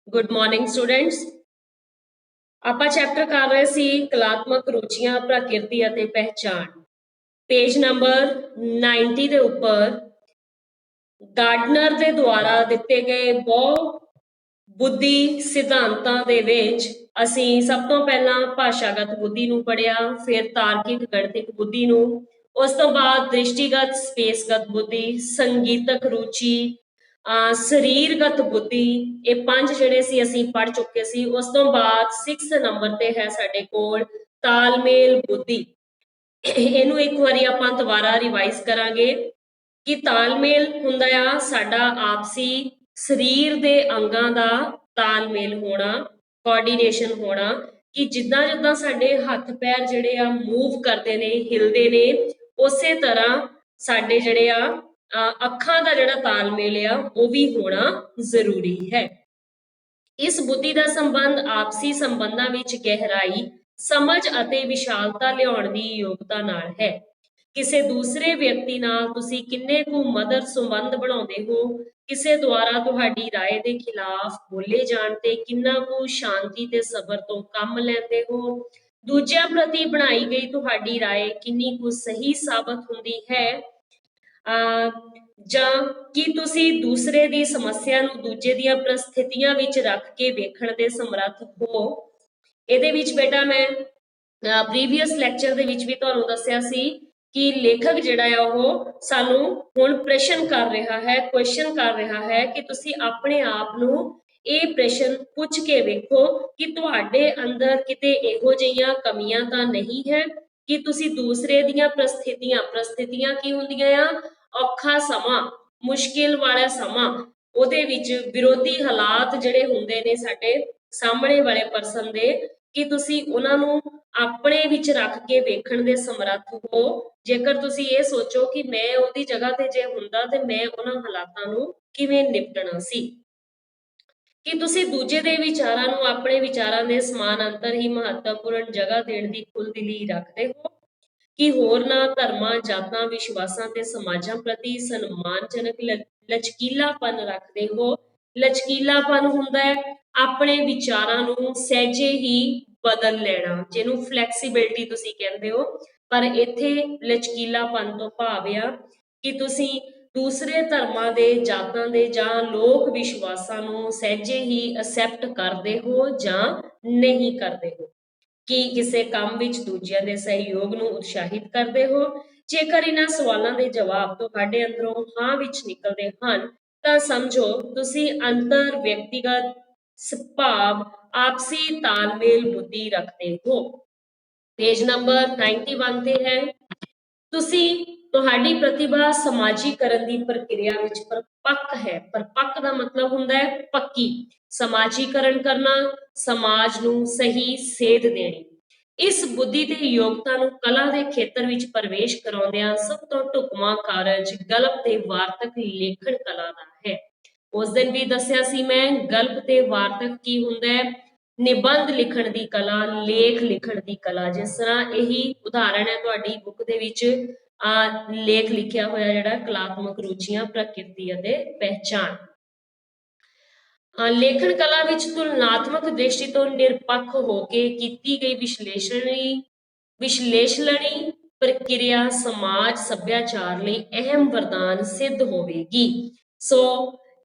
Good morning students. ਆਪਾਂ ਚੈप्टर कर रहे सी कलात्मक रुचियां प्रकृति ਅਤੇ ਪਹਿਚਾਣ। पेज नंबर 90 ਦੇ ਉੱਪਰ ਗਾਰਡਨਰ ਦੇ ਦੁਆਰਾ ਦਿੱਤੇ ਗਏ ਬਹੁ ਬੁੱਧੀ ਸਿਧਾਂਤਾਂ ਦੇ ਵਿੱਚ ਅਸੀਂ ਸਭ ਤੋਂ ਪਹਿਲਾਂ ਭਾਸ਼ਾਗਤ ਬੁੱਧੀ ਨੂੰ ਪੜ੍ਹਿਆ, ਫਿਰ ਤਾਰਕਿਕ ਗਣਿਤਿਕ ਬੁੱਧੀ ਨੂੰ, ਉਸ ਤੋਂ ਬਾਅਦ ਦ੍ਰਿਸ਼ਟੀਗਤ ਸਪੇਸਗਤ ਬੁੱਧੀ, ਸੰਗੀਤਕ ਰੁਚੀ, ਸਰੀਰਗਤ ਬੁੱਧੀ, ਇਹ ਪੰਜ ਜਿਹੜੇ ਸੀ ਅਸੀਂ ਪੜ੍ਹ ਚੁੱਕੇ ਸੀ। ਉਸ ਤੋਂ ਬਾਅਦ 6 ਨੰਬਰ ਤੇ ਹੈ ਸਾਡੇ ਕੋਲ ਤਾਲਮੇਲ ਬੁੱਧੀ। ਇਹਨੂੰ ਇੱਕ ਵਾਰੀ ਆਪਾਂ ਦੁਬਾਰਾ ਰਿਵਾਈਜ਼ ਕਰਾਂਗੇ ਕਿ ਤਾਲਮੇਲ ਹੁੰਦਾ ਆ ਸਾਡਾ ਆਪਸੀ ਸਰੀਰ ਦੇ ਅੰਗਾਂ ਦਾ ਤਾਲਮੇਲ ਹੋਣਾ, ਕੋਆਰਡੀਨੇਸ਼ਨ ਹੋਣਾ, ਕਿ ਜਿੱਦਾਂ ਜਿੱਦਾਂ ਸਾਡੇ ਹੱਥ ਪੈਰ ਜਿਹੜੇ ਆ ਮੂਵ ਕਰਦੇ ਨੇ, ਹਿਲਦੇ ਨੇ, ਉਸੇ ਤਰ੍ਹਾਂ ਸਾਡੇ ਜਿਹੜੇ ਆ ਅੱਖਾਂ ਦਾ ਜਿਹੜਾ ਤਾਲਮੇਲ ਆ ਉਹ ਵੀ ਹੋਣਾ ਜ਼ਰੂਰੀ ਹੈ। ਇਸ ਬੁੱਧੀ ਦਾ ਸੰਬੰਧ ਆਪਸੀ ਸੰਬੰਧਾਂ ਵਿੱਚ ਗਹਿਰਾਈ, ਸਮਝ ਅਤੇ ਵਿਸ਼ਾਲਤਾ ਲਿਆਉਣ ਦੀ ਯੋਗਤਾ ਨਾਲ ਹੈ। ਕਿਸੇ ਦੂਸਰੇ ਵਿਅਕਤੀ ਨਾਲ ਤੁਸੀਂ ਕਿੰਨੇ ਕੁ ਮਧੁਰ ਸੰਬੰਧ ਬਣਾਉਂਦੇ ਹੋ, ਕਿਸੇ ਦੁਆਰਾ ਤੁਹਾਡੀ ਰਾਏ ਦੇ ਖਿਲਾਫ ਬੋਲੇ ਜਾਣ ਤੇ ਕਿੰਨਾ ਕੁ ਸ਼ਾਂਤੀ ਤੇ ਸਬਰ ਤੋਂ ਕੰਮ ਲੈਂਦੇ ਹੋ, ਦੂਜਿਆਂ ਪ੍ਰਤੀ ਬਣਾਈ ਗਈ ਤੁਹਾਡੀ ਰਾਏ ਕਿੰਨੀ ਕੁ ਸਹੀ ਸਾਬਤ ਹੁੰਦੀ ਹੈ, ਜਾਂ ਕੀ ਤੁਸੀਂ ਦੂਸਰੇ ਦੀ ਸਮੱਸਿਆ ਨੂੰ ਦੂਜੇ ਦੀਆਂ ਪ੍ਰਸਥਿਤੀਆਂ ਵਿੱਚ ਰੱਖ ਕੇ ਵੇਖਣ ਦੇ ਸਮਰੱਥ ਹੋ। ਇਹਦੇ ਵਿੱਚ ਬੇਟਾ ਮੈਂ ਪ੍ਰੀਵੀਅਸ ਲੈਕਚਰ ਦੇ ਵਿੱਚ ਵੀ ਤੁਹਾਨੂੰ ਦੱਸਿਆ ਸੀ ਕਿ ਲੇਖਕ ਜਿਹੜਾ ਆ ਉਹ ਸਾਨੂੰ ਹੁਣ ਪ੍ਰਸ਼ਨ ਕਰ ਰਿਹਾ ਹੈ, ਕੁਐਸਚਨ ਕਰ ਰਿਹਾ ਹੈ ਕਿ ਤੁਸੀਂ ਆਪਣੇ ਆਪ ਨੂੰ ਇਹ ਪ੍ਰਸ਼ਨ ਪੁੱਛ ਕੇ ਵੇਖੋ ਕਿ ਤੁਹਾਡੇ ਅੰਦਰ ਕਿਤੇ ਇਹੋ ਜਿਹੀਆਂ ਕਮੀਆਂ ਤਾਂ ਨਹੀਂ ਹੈ ਕਿ ਤੁਸੀਂ ਦੂਸਰੇ ਦੀਆਂ ਪ੍ਰਸਥਿਤੀਆਂ ਕੀ ਹੁੰਦੀਆਂ ਆ, ਔਖਾ ਸਮਾਂ, ਮੁਸ਼ਕਿਲ ਵਾਲਾ ਸਮਾਂ, ਉਹਦੇ ਵਿੱਚ ਵਿਰੋਧੀ ਹਾਲਾਤ ਜਿਹੜੇ ਹੁੰਦੇ ਨੇ ਸਾਡੇ ਸਾਹਮਣੇ ਵਾਲੇ ਪਰਸਨ ਦੇ, ਕਿ ਤੁਸੀਂ ਉਹਨਾਂ ਨੂੰ ਆਪਣੇ ਵਿੱਚ ਰੱਖ ਕੇ ਵੇਖਣ ਦੇ ਸਮਰੱਥ ਹੋ। ਜੇਕਰ ਤੁਸੀਂ ਇਹ ਸੋਚੋ ਕਿ ਮੈਂ ਉਹਦੀ ਜਗ੍ਹਾ ਤੇ ਜੇ ਹੁੰਦਾ ਤੇ ਮੈਂ ਉਹਨਾਂ ਹਾਲਾਤਾਂ ਨੂੰ ਕਿਵੇਂ ਨਿਪਟਣਾ ਸੀ, ਕਿ ਤੁਸੀਂ ਦੂਜੇ ਦੇ ਵਿਚਾਰਾਂ ਨੂੰ ਆਪਣੇ ਵਿਚਾਰਾਂ ਦੇ ਸਮਾਨ ਅੰਤਰ ਹੀ ਮਹੱਤਵਪੂਰਨ ਜਗ੍ਹਾ ਦੇਣ ਦੀ ਖੁੱਲ੍ਹਦਿਲੀ ਰੱਖਦੇ ਹੋ, ਕਿ ਹੋਰਨਾਂ ਧਰਮਾਂ, ਜਾਤਾਂ, ਵਿਸ਼ਵਾਸਾਂ ਤੇ ਸਮਾਜਾਂ ਪ੍ਰਤੀ ਸਨਮਾਨਜਨਕ ਲਚਕੀਲਾਪਨ ਰੱਖਦੇ ਹੋ। ਲਚਕੀਲਾਪਨ ਹੁੰਦਾ ਹੈ ਆਪਣੇ ਵਿਚਾਰਾਂ ਨੂੰ ਸਹਿਜੇ ਹੀ ਬਦਲ ਲੈਣਾ, ਜਿਹਨੂੰ ਫਲੈਕਸੀਬਿਲਿਟੀ ਤੁਸੀਂ ਕਹਿੰਦੇ ਹੋ, ਪਰ ਇੱਥੇ ਲਚਕੀਲਾਪਨ ਤੋਂ ਭਾਵ ਆ ਕਿ ਤੁਸੀਂ ਦੂਸਰੇ ਧਰਮਾਂ ਦੇ, ਜਾਤਾਂ ਦੇ ਜਾਂ ਲੋਕ ਵਿਸ਼ਵਾਸਾਂ ਨੂੰ ਸਹਿਜੇ ਹੀ ਅਸੈਪਟ ਕਰਦੇ ਹੋ ਜਾਂ ਨਹੀਂ ਕਰਦੇ ਹੋ, ਕਿ ਕਿਸੇ ਕੰਮ ਵਿੱਚ ਦੂਜਿਆਂ ਦੇ ਸਹਿਯੋਗ ਨੂੰ ਉਤਸ਼ਾਹਿਤ ਕਰਦੇ ਹੋ। ਜੇਕਰ ਇਹਨਾਂ ਸਵਾਲਾਂ ਦੇ ਜਵਾਬ ਤੁਹਾਡੇ ਅੰਦਰੋਂ ਹਾਂ ਵਿੱਚ ਨਿਕਲਦੇ ਹਨ ਤਾਂ ਸਮਝੋ ਤੁਸੀਂ ਅੰਤਰ ਵਿਅਕਤੀਗਤ ਸੁਭਾਵ, ਆਪਸੀ ਤਾਲਮੇਲ ਬੁੱਧੀ ਰੱਖਦੇ ਹੋ। ਪੇਜ ਨੰਬਰ 91 ਤੇ ਹੈ, ਤੁਸੀਂ ਤੁਹਾਡੀ ਪ੍ਰਤਿਭਾ ਸਮਾਜੀਕਰਨ ਦੀ ਪ੍ਰਕਿਰਿਆ ਵਿੱਚ ਪਰਪੱਕ ਹੈ। ਪਰਪੱਕ ਦਾ ਮਤਲਬ ਹੁੰਦਾ ਹੈ ਪੱਕੀ। ਸਮਾਜੀਕਰਨ ਕਰਨਾ, ਸਮਾਜ ਨੂੰ ਸਹੀ ਸੇਧ ਦੇਣੀ। ਇਸ ਬੁੱਧੀ ਤੇ ਯੋਗਤਾ ਨੂੰ ਕਲਾ ਦੇ ਖੇਤਰ ਵਿੱਚ ਪ੍ਰਵੇਸ਼ ਕਰਾਉਂਦਿਆਂ ਸਭ ਤੋਂ ਢੁਕਵਾਂ ਕਾਰਜ ਗਲਪ ਤੇ ਵਾਰਤਕ ਲੇਖਣ ਕਲਾ ਦਾ ਹੈ। ਉਸ ਦਿਨ ਵੀ ਦੱਸਿਆ ਸੀ ਮੈਂ, ਗਲਪ ਤੇ ਵਾਰਤਕ ਕੀ ਹੁੰਦਾ ਹੈ, ਨਿਬੰਧ ਲਿਖਣ ਦੀ ਕਲਾ, ਲੇਖ ਲਿਖਣ ਦੀ ਕਲਾ। ਜਿਸ ਤਰ੍ਹਾਂ ਇਹੀ ਉਦਾਹਰਣ ਹੈ ਤੁਹਾਡੀ ਬੁੱਕ ਦੇ ਵਿੱਚ ਲੇਖ ਲਿਖਿਆ ਹੋਇਆ ਜਿਹੜਾ ਕਲਾਤਮਕ ਰੁਚੀਆਂ ਪ੍ਰਕਿਰਤੀ ਅਤੇ ਪਹਿਚਾਣ। ਲੇਖਣ ਕਲਾ ਵਿੱਚ ਤੁਲਨਾਤਮਕ ਦ੍ਰਿਸ਼ਟੀ ਤੋਂ ਨਿਰਪੱਖ ਹੋ ਕੇ ਕੀਤੀ ਗਈ ਵਿਸ਼ਲੇਸ਼ਣੀ ਪ੍ਰਕਿਰਿਆ ਸਮਾਜ ਸੱਭਿਆਚਾਰ ਲਈ ਅਹਿਮ ਵਰਦਾਨ ਸਿੱਧ ਹੋਵੇਗੀ। ਸੋ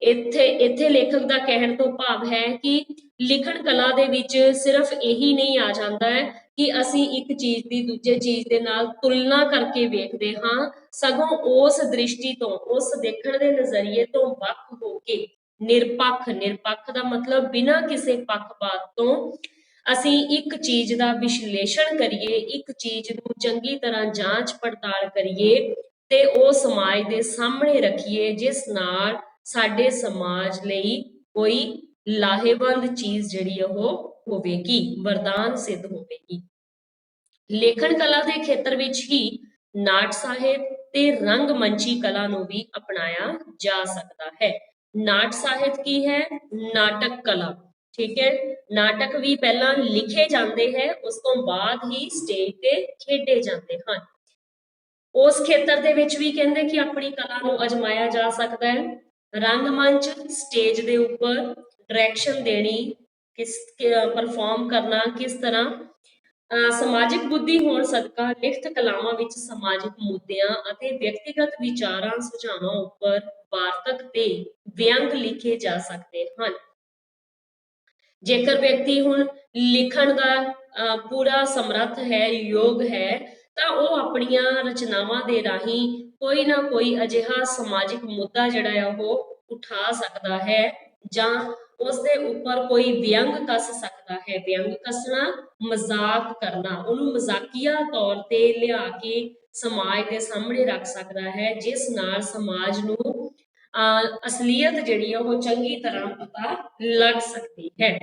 ਇੱਥੇ ਲੇਖਕ ਦਾ ਕਹਿਣ ਤੋਂ ਭਾਵ ਹੈ ਕਿ ਲਿਖਣ ਕਲਾ ਦੇ ਵਿੱਚ ਸਿਰਫ ਇਹੀ ਨਹੀਂ ਆ ਜਾਂਦਾ ਹੈ ਕਿ ਅਸੀਂ ਇੱਕ ਚੀਜ਼ ਦੀ ਦੂਜੇ ਚੀਜ਼ ਦੇ ਨਾਲ ਤੁਲਨਾ ਕਰਕੇ ਵੇਖਦੇ ਹਾਂ, ਸਗੋਂ ਉਸ ਦ੍ਰਿਸ਼ਟੀ ਤੋਂ, ਉਸ ਦੇਖਣ ਦੇ ਨਜ਼ਰੀਏ ਤੋਂ ਵੱਖ ਹੋ ਕੇ ਨਿਰਪੱਖ ਦਾ ਮਤਲਬ ਬਿਨਾਂ ਕਿਸੇ ਪੱਖਪਾਤ ਤੋਂ ਅਸੀਂ ਇੱਕ ਚੀਜ਼ ਦਾ ਵਿਸ਼ਲੇਸ਼ਣ ਕਰੀਏ, ਇੱਕ ਚੀਜ਼ ਨੂੰ ਚੰਗੀ ਤਰ੍ਹਾਂ ਜਾਂਚ ਪੜਤਾਲ ਕਰੀਏ ਤੇ ਉਹ ਸਮਾਜ ਦੇ ਸਾਹਮਣੇ ਰੱਖੀਏ, ਜਿਸ ਨਾਲ ਸਾਡੇ ਸਮਾਜ ਲਈ ਕੋਈ ਲਾਹੇਵੰਦ ਚੀਜ਼ ਜਿਹੜੀ ਉਹ ਹੋਵੇਗੀ, ਵਰਦਾਨ ਸਿੱਧ ਹੋਵੇਗੀ। ਲੇਖਣ ਕਲਾ ਦੇ ਖੇਤਰ ਵਿੱਚ ਹੀ ਨਾਟ ਸਾਹਿਤ ਤੇ ਰੰਗਮੰਚੀ ਕਲਾ ਨੂੰ ਵੀ ਅਪਣਾਇਆ ਜਾ ਸਕਦਾ ਹੈ। ਨਾਟ ਸਾਹਿਤ ਕੀ ਹੈ? ਨਾਟਕ ਕਲਾ, ਠੀਕ ਹੈ। ਨਾਟਕ ਵੀ ਪਹਿਲਾਂ ਲਿਖੇ ਜਾਂਦੇ ਹੈ, ਉਸ ਤੋਂ ਬਾਅਦ ਹੀ ਸਟੇਜ ਤੇ ਖੇਡੇ ਜਾਂਦੇ ਹਨ। ਉਸ ਖੇਤਰ ਦੇ ਵਿੱਚ ਵੀ ਕਹਿੰਦੇ ਕਿ ਆਪਣੀ ਕਲਾ ਨੂੰ ਅਜਮਾਇਆ ਜਾ ਸਕਦਾ ਹੈ। ਰੰਗਮੰਚ, ਸਟੇਜ ਦੇ ਉੱਪਰ ਡਾਇਰੈਕਸ਼ਨ ਦੇਣੀ, ਕਿਸ ਪਰਫਾਰਮ ਕਰਨਾ ਕਿਸ ਤਰ੍ਹਾਂ। ਸਮਾਜਿਕ ਬੁੱਧੀ ਹੋਣ ਸਦਕਾ ਲਿਖਤ ਕਲਾਵਾਂ ਵਿੱਚ ਸਮਾਜਿਕ ਮੁੱਦਿਆਂ ਅਤੇ ਵਿਅਕਤੀਗਤ ਵਿਚਾਰਾਂ ਸੁਝਾਵਾਂ ਉੱਪਰ ਵਾਰਤਕ ਤੇ ਵਿਅੰਗ ਲਿਖੇ ਜਾ ਸਕਦੇ ਹਨ। ਜੇਕਰ ਵਿਅਕਤੀ ਹੁਣ ਲਿਖਣ ਦਾ ਪੂਰਾ ਸਮਰੱਥ ਹੈ, ਯੋਗ ਹੈ, ਤਾਂ ਉਹ ਆਪਣੀਆਂ ਰਚਨਾਵਾਂ ਦੇ ਰਾਹੀਂ ਕੋਈ ਨਾ ਕੋਈ ਅਜਿਹਾ ਸਮਾਜਿਕ ਮੁੱਦਾ ਜਿਹੜਾ ਆ ਉਹ ਉਠਾ ਸਕਦਾ ਹੈ ਜਾਂ ਉਸਦੇ ਉੱਪਰ ਕੋਈ ਵਿਅੰਗ ਕੱਸ ਸਕਦਾ ਹੈ। ਵਿਅੰਗ ਕੱਸਣਾ, ਮਜ਼ਾਕ ਕਰਨਾ, ਉਹਨੂੰ ਮਜ਼ਾਕੀਆ ਤੌਰ ਤੇ ਲਿਆ ਕੇ ਸਮਾਜ ਦੇ ਸਾਹਮਣੇ ਰੱਖ ਸਕਦਾ ਹੈ, ਜਿਸ ਨਾਲ ਸਮਾਜ ਨੂੰ ਅਸਲੀਅਤ ਜਿਹੜੀ ਆ ਉਹ ਚੰਗੀ ਤਰ੍ਹਾਂ ਪਤਾ ਲੱਗ ਸਕਦੀ ਹੈ।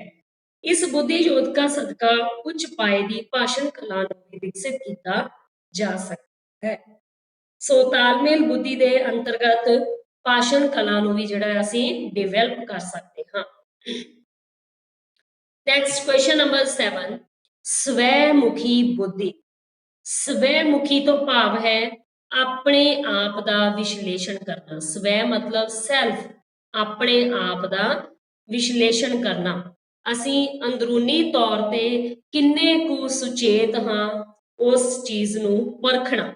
ਇਸ ਬੁੱਧੀ ਯੋਧਕਾ ਸਦਕਾ ਉੱਚ ਪਾਏ ਦੀ ਭਾਸ਼ਣ ਕਲਾ ਨੂੰ ਵੀ ਵਿਕਸਿਤ ਕੀਤਾ ਜਾ ਸਕਦਾ ਹੈ। ਸੋ ਤਾਲਮੇਲ ਬੁੱਧੀ ਦੇ ਅੰਤਰਗਤ ਭਾਸ਼ਣ ਕਲਾ ਨੂੰ ਵੀ ਜਿਹੜਾ ਅਸੀਂ ਡਿਵੈਲਪ ਕਰ ਸਕਦੇ ਹਾਂ। ਨੈਕਸਟ ਕੁਐਸਚਨ ਨੰਬਰ 7, ਸਵੈ ਮੁਖੀ ਬੁੱਧੀ। ਸਵੈ ਮੁਖੀ ਤੋਂ ਭਾਵ ਹੈ ਆਪਣੇ ਆਪ ਦਾ ਵਿਸ਼ਲੇਸ਼ਣ ਕਰਨਾ। ਸਵੈ ਮਤਲਬ ਸੈਲਫ, ਆਪਣੇ ਆਪ ਦਾ ਵਿਸ਼ਲੇਸ਼ਣ ਕਰਨਾ। ਅਸੀਂ ਅੰਦਰੂਨੀ ਤੌਰ ਤੇ ਕਿੰਨੇ ਕੁ ਸੁਚੇਤ ਹਾਂ, ਉਸ ਚੀਜ਼ ਨੂੰ ਪਰਖਣਾ।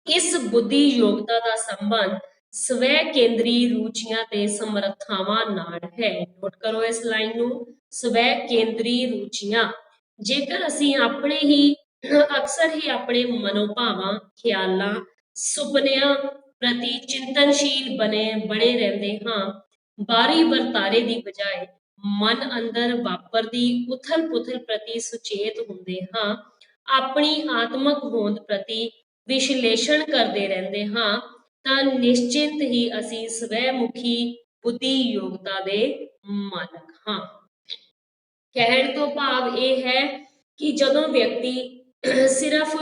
ਇਸ ਬੁੱਧੀ ਯੋਗਤਾ ਦਾ ਸੰਬੰਧ ਸਵੈ ਕੇਂਦਰੀ ਰੁਚੀਆਂ ਤੇ ਸਮਰੱਥਾਵਾਂ ਨਾਲ ਹੈ। ਨੋਟ ਕਰੋ ਇਸ ਲਾਈਨ ਨੂੰ, ਸਵੈ ਕੇਂਦਰੀ ਰੁਚੀਆਂ। ਜੇਕਰ ਅਸੀਂ ਆਪਣੇ ਹੀ ਅਕਸਰ ਹੀ ਆਪਣੇ ਮਨੋਭਾਵਾਂ, ਖਿਆਲਾਂ, ਸੁਪਨਿਆਂ ਪ੍ਰਤੀ ਚਿੰਤਨਸ਼ੀਲ ਬਣੇ ਰਹਿੰਦੇ ਹਾਂ, ਬਾਹਰੀ ਵਰਤਾਰੇ ਦੀ ਬਜਾਏ ਮਨ ਅੰਦਰ ਵਾਪਰਦੀ ਉਥਲ ਪੁਥਲ ਪ੍ਰਤੀ ਸੁਚੇਤ ਹੁੰਦੇ ਹਾਂ, ਆਪਣੀ ਆਤਮਕ ਹੋਂਦ ਪ੍ਰਤੀ ਵਿਸ਼ਲੇਸ਼ਣ ਕਰਦੇ ਰਹਿੰਦੇ ਹਾਂ, ਤਾਂ ਨਿਸ਼ਚਿੰਤ ਹੀ ਅਸੀਂ ਸਵੈ ਮੁਖੀ ਬੁੱਧੀ ਯੋਗਤਾ ਦੇ ਮਾਲਕ ਹਾਂ। ਕਹਿਣ ਤੋਂ ਭਾਵ ਇਹ ਹੈ ਕਿ ਜਦੋਂ ਵਿਅਕਤੀ ਸਿਰਫ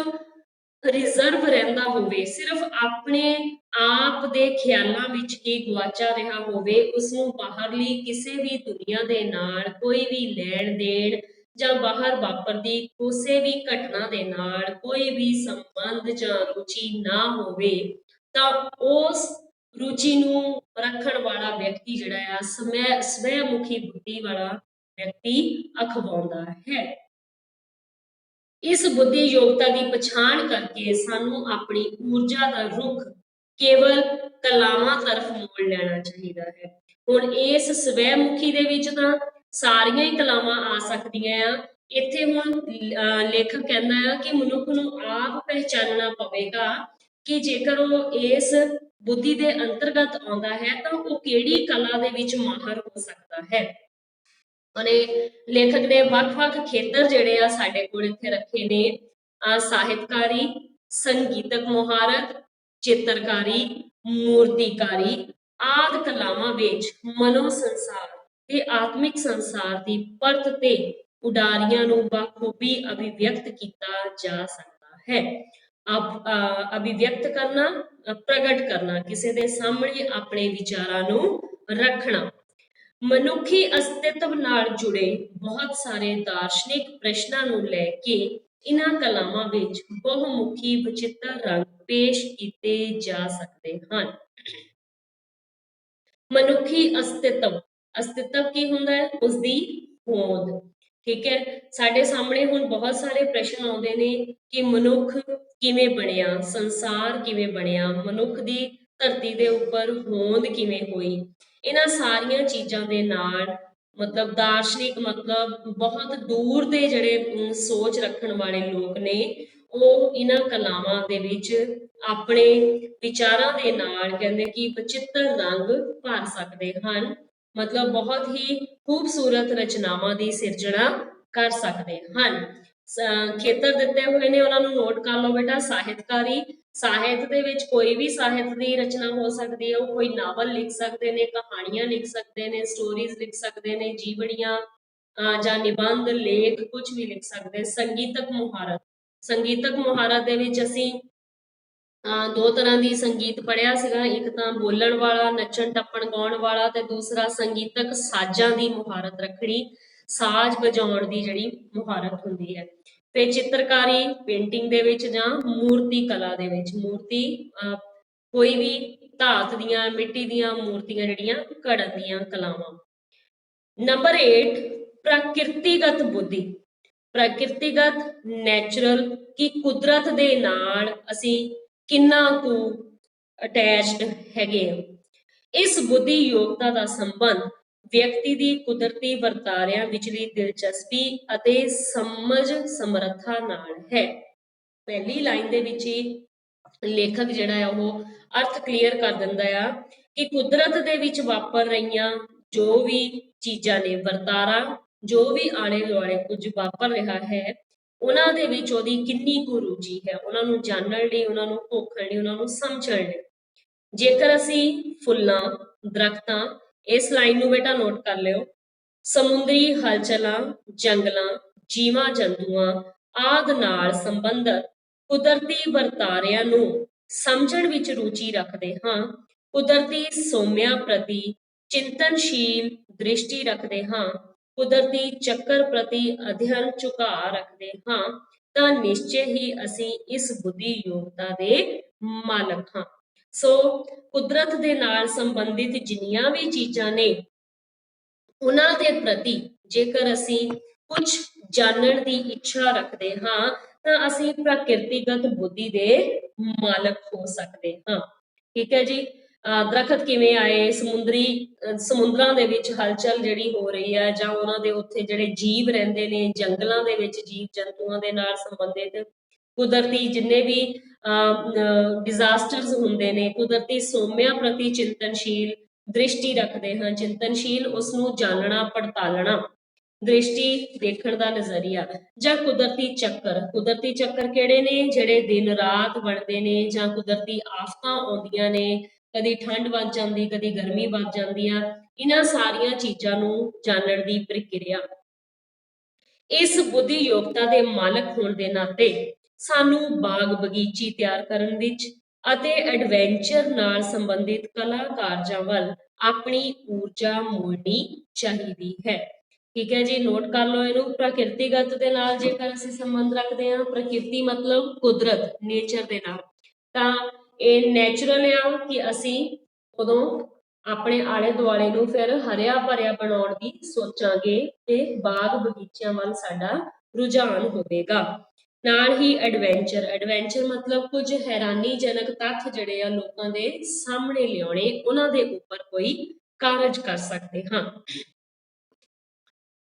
ਰਿਜ਼ਰਵ ਰਹਿੰਦਾ ਹੋਵੇ, ਸਿਰਫ ਆਪਣੇ ਆਪ ਦੇ ਖਿਆਲਾਂ ਵਿੱਚ ਹੀ ਗੁਆਚਾ ਰਿਹਾ ਹੋਵੇ, ਉਸਨੂੰ ਬਾਹਰਲੀ ਕਿਸੇ ਵੀ ਦੁਨੀਆ ਦੇ ਨਾਲ ਕੋਈ ਵੀ ਲੈਣ ਦੇਣ ਜਾਂ ਬਾਹਰ ਵਾਪਰਦੀ ਕਿਸੇ ਵੀ ਘਟਨਾ ਦੇ ਨਾਲ ਕੋਈ ਵੀ ਸੰਬੰਧ ਜਾਂ ਰੁਚੀ ਨਾ ਹੋਵੇ, ਤਾਂ ਉਸ ਰੁਚੀ ਨੂੰ ਰੱਖਣ ਵਾਲਾ ਵਿਅਕਤੀ ਜਿਹੜਾ ਆ ਸਵੈ ਮੁਖੀ ਬੁੱਧੀ ਵਾਲਾ ਵਿਅਕਤੀ ਅਖਵਾਉਂਦਾ ਹੈ। ਇਸ ਬੁੱਧੀ ਯੋਗਤਾ ਦੀ ਪਛਾਣ ਕਰਕੇ ਸਾਨੂੰ ਆਪਣੀ ਊਰਜਾ ਦਾ ਰੁਖ ਕੇਵਲ ਕਲਾਵਾਂ ਤਰਫ ਮੋੜ ਲੈਣਾ ਚਾਹੀਦਾ ਹੈ। ਹੁਣ ਇਸ ਸਵੈ ਮੁਖੀ ਦੇ ਵਿੱਚ ਤਾਂ ਸਾਰੀਆਂ ਹੀ ਕਲਾਵਾਂ ਆ ਸਕਦੀਆਂ ਆ। ਇੱਥੇ ਹੁਣ ਲੇਖਕ ਕਹਿੰਦਾ ਆ ਕਿ ਮਨੁੱਖ ਨੂੰ ਆਪ ਪਹਿਚਾਨਣਾ ਪਵੇਗਾ ਕਿ ਜੇਕਰ ਉਹ ਇਸ ਬੁੱਧੀ ਦੇ ਅੰਤਰਗਤ ਆਉਂਦਾ ਹੈ ਤਾਂ ਉਹ ਕਿਹੜੀ ਕਲਾ ਦੇ ਵਿੱਚ ਮਾਹਰ ਹੋ ਸਕਦਾ ਹੈ। ਉਹਨੇ ਲੇਖਕ ਨੇ ਵੱਖ-ਵੱਖ ਖੇਤਰ ਜਿਹੜੇ ਆ ਸਾਡੇ ਕੋਲ ਇੱਥੇ ਰੱਖੇ ਨੇ, ਸਾਹਿਤਕਾਰੀ, ਸੰਗੀਤਕ ਮੁਹਾਰਤ, ਚਿੱਤਰਕਾਰੀ, ਮੂਰਤੀਕਾਰੀ ਆਦਿ ਕਲਾਵਾਂ ਵਿੱਚ ਮਨੋ ਸੰਸਾਰ ਤੇ ਆਤਮਿਕ ਸੰਸਾਰ ਦੀ ਪਰਤ ਤੇ ਉਡਾਰੀਆਂ ਨੂੰ ਬਾਖੂਬੀ ਅਭਿਵਿਅਕਤ ਕੀਤਾ ਜਾ ਸਕਦਾ ਹੈ। ਅਭਿਵਿਅਕਤ ਕਰਨਾ, ਪ੍ਰਗਟ ਕਰਨਾ, ਕਿਸੇ ਦੇ ਸਾਹਮਣੇ ਆਪਣੇ ਵਿਚਾਰਾਂ ਨੂੰ ਰੱਖਣਾ। ਮਨੁੱਖੀ ਅਸਤਿਤਵ ਨਾਲ ਜੁੜੇ ਬਹੁਤ ਸਾਰੇ ਦਾਰਸ਼ਨਿਕ ਪ੍ਰਸ਼ਨਾਂ ਨੂੰ ਲੈ ਕੇ ਇਹਨਾਂ ਕਲਾਵਾਂ ਵਿੱਚ ਬਹੁਮੁਖੀ ਵਚਿੱਤਰ ਰੰਗ ਪੇਸ਼ ਕੀਤੇ ਜਾ ਸਕਦੇ ਹਨ। ਮਨੁੱਖੀ ਅਸਤਿਤਵ, ਅਸਤਿਤਵ ਕੀ ਹੁੰਦਾ ਹੈ? ਉਸਦੀ ਹੋਂਦ। ਠੀਕ ਹੈ, ਸਾਡੇ ਸਾਹਮਣੇ ਹੁਣ ਬਹੁਤ ਸਾਰੇ ਪ੍ਰਸ਼ਨ ਆਉਂਦੇ ਨੇ ਕਿ ਮਨੁੱਖ ਕਿਵੇਂ ਬਣਿਆ, ਸੰਸਾਰ ਕਿਵੇਂ ਬਣਿਆ, ਮਨੁੱਖ ਦੀ ਧਰਤੀ ਦੇ ਉੱਪਰ ਹੋਂਦ ਕਿਵੇਂ ਹੋਈ। ਇਹਨਾਂ ਸਾਰੀਆਂ ਚੀਜ਼ਾਂ ਦੇ ਨਾਲ ਮਤਲਬ ਦਾਰਸ਼ਨਿਕ, ਮਤਲਬ ਬਹੁਤ ਦੂਰ ਦੇ ਜਿਹੜੇ ਸੋਚ ਰੱਖਣ ਵਾਲੇ ਲੋਕ ਨੇ, ਉਹ ਇਹਨਾਂ ਕਲਾਵਾਂ ਦੇ ਵਿੱਚ ਆਪਣੇ ਵਿਚਾਰਾਂ ਦੇ ਨਾਲ ਕਹਿੰਦੇ ਕਿ ਵਚਿੱਤਰ ਰੰਗ ਭਰ ਸਕਦੇ ਹਨ, ਮਤਲਬ ਬਹੁਤ ਹੀ ਖੂਬਸੂਰਤ ਰਚਨਾਵਾਂ ਦੀ ਸਿਰਜਣਾ ਕਰ ਸਕਦੇ ਹਨ। ਖੇਤਰ ਦਿੱਤੇ ਹੋਏ ਨੇ, ਉਹਨਾਂ ਨੂੰ ਨੋਟ ਕਰ ਲਓ ਬੇਟਾ। ਸਾਹਿਤਕਾਰੀ, ਸਾਹਿਤ ਦੇ ਵਿੱਚ ਕੋਈ ਵੀ ਸਾਹਿਤ ਦੀ ਰਚਨਾ ਹੋ ਸਕਦੀ ਹੈ। ਉਹ ਕੋਈ ਨਾਵਲ ਲਿਖ ਸਕਦੇ ਨੇ, ਕਹਾਣੀਆਂ ਲਿਖ ਸਕਦੇ ਨੇ, ਸਟੋਰੀਜ਼ ਲਿਖ ਸਕਦੇ ਨੇ, ਜੀਵਨੀਆਂ ਜਾਂ ਨਿਬੰਧ, ਲੇਖ, ਕੁਝ ਵੀ ਲਿਖ ਸਕਦੇ। ਸੰਗੀਤਕ ਮੁਹਾਰਤ, ਸੰਗੀਤਕ ਮੁਹਾਰਤ ਦੇ ਵਿੱਚ ਅਸੀਂ ਦੋ ਤਰ੍ਹਾਂ ਦੀ ਸੰਗੀਤ ਪੜ੍ਹਿਆ ਸੀਗਾ, ਇੱਕ ਤਾਂ ਬੋਲਣ ਵਾਲਾ, ਨੱਚਣ ਟੱਪਣ ਗਾਉਣ ਵਾਲਾ, ਤੇ ਦੂਸਰਾ ਸੰਗੀਤਕ ਸਾਜ਼ਾਂ ਦੀ ਮੁਹਾਰਤ ਰੱਖਣੀ, ਸਾਜ਼ ਵਜਾਉਣ ਦੀ ਜਿਹੜੀ ਮੁਹਾਰਤ ਹੁੰਦੀ ਹੈ। ਤੇ ਚਿੱਤਰਕਾਰੀ, ਪੇਂਟਿੰਗ ਦੇ ਵਿੱਚ ਜਾਂ ਮੂਰਤੀ ਕਲਾ ਦੇ ਵਿੱਚ, ਮੂਰਤੀ ਕੋਈ ਵੀ ਧਾਤ ਦੀਆਂ, ਮਿੱਟੀ ਦੀਆਂ ਮੂਰਤੀਆਂ ਜਿਹੜੀਆਂ ਘੜਨ ਦੀਆਂ ਕਲਾਵਾਂ। ਨੰਬਰ 8 ਪ੍ਰਕਿਰਤੀਗਤ ਬੁੱਧੀ। ਪ੍ਰਕਿਰਤੀਗਤ ਨੈਚੁਰਲ ਕਿ ਕੁਦਰਤ ਦੇ ਨਾਲ ਅਸੀਂ ਕਿੰਨਾ ਕੁ ਅਟੈਚਡ ਹੈਗੇ ਆ। ਇਸ ਬੁੱਧੀ ਯੋਗਤਾ ਦਾ ਸੰਬੰਧ ਵਿਅਕਤੀ ਦੀ ਕੁਦਰਤੀ ਵਰਤਾਰਿਆਂ ਵਿਚਲੀ ਦਿਲਚਸਪੀ ਅਤੇ ਸਮਝ ਸਮਰੱਥਾ ਨਾਲ ਹੈ। ਪਹਿਲੀ ਲਾਈਨ ਦੇ ਵਿੱਚ ਹੀ ਲੇਖਕ ਜਿਹੜਾ ਆ ਉਹ ਅਰਥ ਕਲੀਅਰ ਕਰ ਦਿੰਦਾ ਆ ਕਿ ਕੁਦਰਤ ਦੇ ਵਿੱਚ ਵਾਪਰ ਰਹੀਆਂ ਜੋ ਵੀ ਚੀਜ਼ਾਂ ਨੇ, ਵਰਤਾਰਾ ਜੋ ਵੀ ਆਲੇ ਦੁਆਲੇ ਕੁਝ ਵਾਪਰ ਰਿਹਾ ਹੈ, ਉਹਨਾਂ ਦੇ ਵਿੱਚ ਉਹਦੀ ਕਿੰਨੀ ਕੁ ਰੁਚੀ ਹੈ, ਉਹਨਾਂ ਨੂੰ ਜਾਣਨ ਲਈ, ਉਹਨਾਂ ਨੂੰ ਘੋਖਣ ਲਈ, ਉਹਨਾਂ ਨੂੰ ਸਮਝਣ ਲਈ। ਜੇਕਰ ਅਸੀਂ ਫੁੱਲਾਂ, ਦਰਖਤਾਂ, ਇਸ ਲਾਈਨ ਨੂੰ ਬੇਟਾ ਨੋਟ ਕਰ ਲਿਓ, ਸਮੁੰਦਰੀ ਹਲਚਲਾਂ, ਜੰਗਲਾਂ, ਜੀਵਾਂ ਜੰਤੂਆਂ ਆਦਿ ਨਾਲ ਸੰਬੰਧਿਤ ਕੁਦਰਤੀ ਵਰਤਾਰਿਆਂ ਨੂੰ ਸਮਝਣ ਵਿੱਚ ਰੁਚੀ ਰੱਖਦੇ ਹਾਂ, ਕੁਦਰਤੀ ਸੋਮਿਆਂ ਪ੍ਰਤੀ ਚਿੰਤਨਸ਼ੀਲ ਦ੍ਰਿਸ਼ਟੀ ਰੱਖਦੇ ਹਾਂ, ਕੁਦਰਤੀ ਚੱਕਰ ਪ੍ਰਤੀ ਅਧਿਐਨ ਝੁਕਾਅ ਰੱਖਦੇ ਹਾਂ, ਤਾਂ ਨਿਸ਼ਚੈ ਹੀ ਅਸੀਂ ਇਸ ਬੁੱਧੀ ਯੋਗਤਾ ਦੇ ਮਾਲਕ ਹਾਂ। ਸੋ ਕੁਦਰਤ ਦੇ ਨਾਲ ਸੰਬੰਧਿਤ ਜਿੰਨੀਆਂ ਵੀ ਚੀਜ਼ਾਂ ਨੇ, ਉਹਨਾਂ ਦੇ ਪ੍ਰਤੀ ਜੇਕਰ ਅਸੀਂ ਕੁਝ ਜਾਣਨ ਦੀ ਇੱਛਾ ਰੱਖਦੇ ਹਾਂ ਤਾਂ ਅਸੀਂ ਪ੍ਰਕਿਰਤੀਗਤ ਬੁੱਧੀ ਦੇ ਮਾਲਕ ਹੋ ਸਕਦੇ ਹਾਂ। ਠੀਕ ਹੈ ਜੀ। ਦਰਖਤ ਕਿਵੇਂ ਆਏ, ਸਮੁੰਦਰਾਂ ਦੇ ਵਿੱਚ ਹਲਚਲ ਜਿਹੜੀ ਹੋ ਰਹੀ ਹੈ, ਜਾਂ ਉਹਨਾਂ ਦੇ ਉੱਥੇ ਜਿਹੜੇ ਜੀਵ ਰਹਿੰਦੇ ਨੇ, ਜੰਗਲਾਂ ਦੇ ਵਿੱਚ ਜੀਵ ਜੰਤੂਆਂ ਦੇ ਨਾਲ ਸੰਬੰਧਿਤ ਕੁਦਰਤੀ ਜਿੰਨੇ ਵੀ ਡਿਜ਼ਾਸਟਰਸ ਹੁੰਦੇ ਨੇ, ਕੁਦਰਤੀ ਸੋਮਿਆਂ ਪ੍ਰਤੀ ਚਿੰਤਨਸ਼ੀਲ ਦ੍ਰਿਸ਼ਟੀ ਰੱਖਦੇ ਹਾਂ। ਚਿੰਤਨਸ਼ੀਲ ਉਸਨੂੰ ਜਾਣਨਾ, ਪੜਤਾਲਣਾ, ਦ੍ਰਿਸ਼ਟੀ ਦੇਖਣ ਦਾ ਨਜ਼ਰੀਆ। ਜਾਂ ਕੁਦਰਤੀ ਚੱਕਰ ਕਿਹੜੇ ਨੇ, ਜਿਹੜੇ ਦਿਨ ਰਾਤ ਬਣਦੇ ਨੇ, ਜਾਂ ਕੁਦਰਤੀ ਆਫਤਾਂ ਆਉਂਦੀਆਂ ਨੇ, ਕਦੀ ਠੰਡ ਵੱਧ ਜਾਂਦੀ, ਕਦੀ ਗਰਮੀ ਵੱਧ ਜਾਂਦੀ ਆ, ਇਹਨਾਂ ਸਾਰੀਆਂ ਚੀਜ਼ਾਂ ਨੂੰ ਜਾਣਨ ਦੀ ਪ੍ਰਕਿਰਿਆ। ਇਸ ਬੁੱਧੀ ਯੋਗਤਾ ਦੇ ਮਾਲਕ ਹੋਣ ਦੇ ਨਾਤੇ ਸਾਨੂੰ ਬਾਗ ਬਗੀਚੀ ਤਿਆਰ ਕਰਨ ਵਿੱਚ ਅਤੇ ਐਡਵੈਂਚਰ ਨਾਲ ਸੰਬੰਧਿਤ ਕਲਾ ਕਾਰਜਾਂ ਵੱਲ ਆਪਣੀ ਊਰਜਾ ਮੋੜਨੀ ਚਾਹੀਦੀ ਹੈ। ਠੀਕ ਹੈ ਜੀ, ਨੋਟ ਕਰ ਲਓ ਇਹਨੂੰ। ਪ੍ਰਕਿਰਤੀਗਤ ਦੇ ਨਾਲ ਜੇਕਰ ਅਸੀਂ ਸੰਬੰਧ ਰੱਖਦੇ ਹਾਂ, ਪ੍ਰਕਿਰਤੀ ਮਤਲਬ ਕੁਦਰਤ, ਨੇਚਰ ਦੇ ਨਾਲ, ਤਾਂ ਇਹ ਨੈਚੁਰਲ ਆ ਕਿ ਅਸੀਂ ਉਦੋਂ ਆਪਣੇ ਆਲੇ ਦੁਆਲੇ ਨੂੰ ਫਿਰ ਹਰਿਆ ਭਰਿਆ ਬਣਾਉਣ ਦੀ ਸੋਚਾਂਗੇ ਤੇ ਬਾਗ ਬਗੀਚਿਆਂ ਵੱਲ ਸਾਡਾ ਰੁਝਾਨ ਹੋਵੇਗਾ। ਨਾਲ ਹੀ ਐਡਵੈਂਚਰ ਮਤਲਬ ਕੁਝ ਹੈਰਾਨੀਜਨਕ ਤੱਥ ਜਿਹੜੇ ਆ ਲੋਕਾਂ ਦੇ ਸਾਹਮਣੇ ਲਿਆਉਣੇ, ਉਹਨਾਂ ਦੇ ਉੱਪਰ ਕੋਈ ਕਾਰਜ ਕਰ ਸਕਦੇ ਹਾਂ।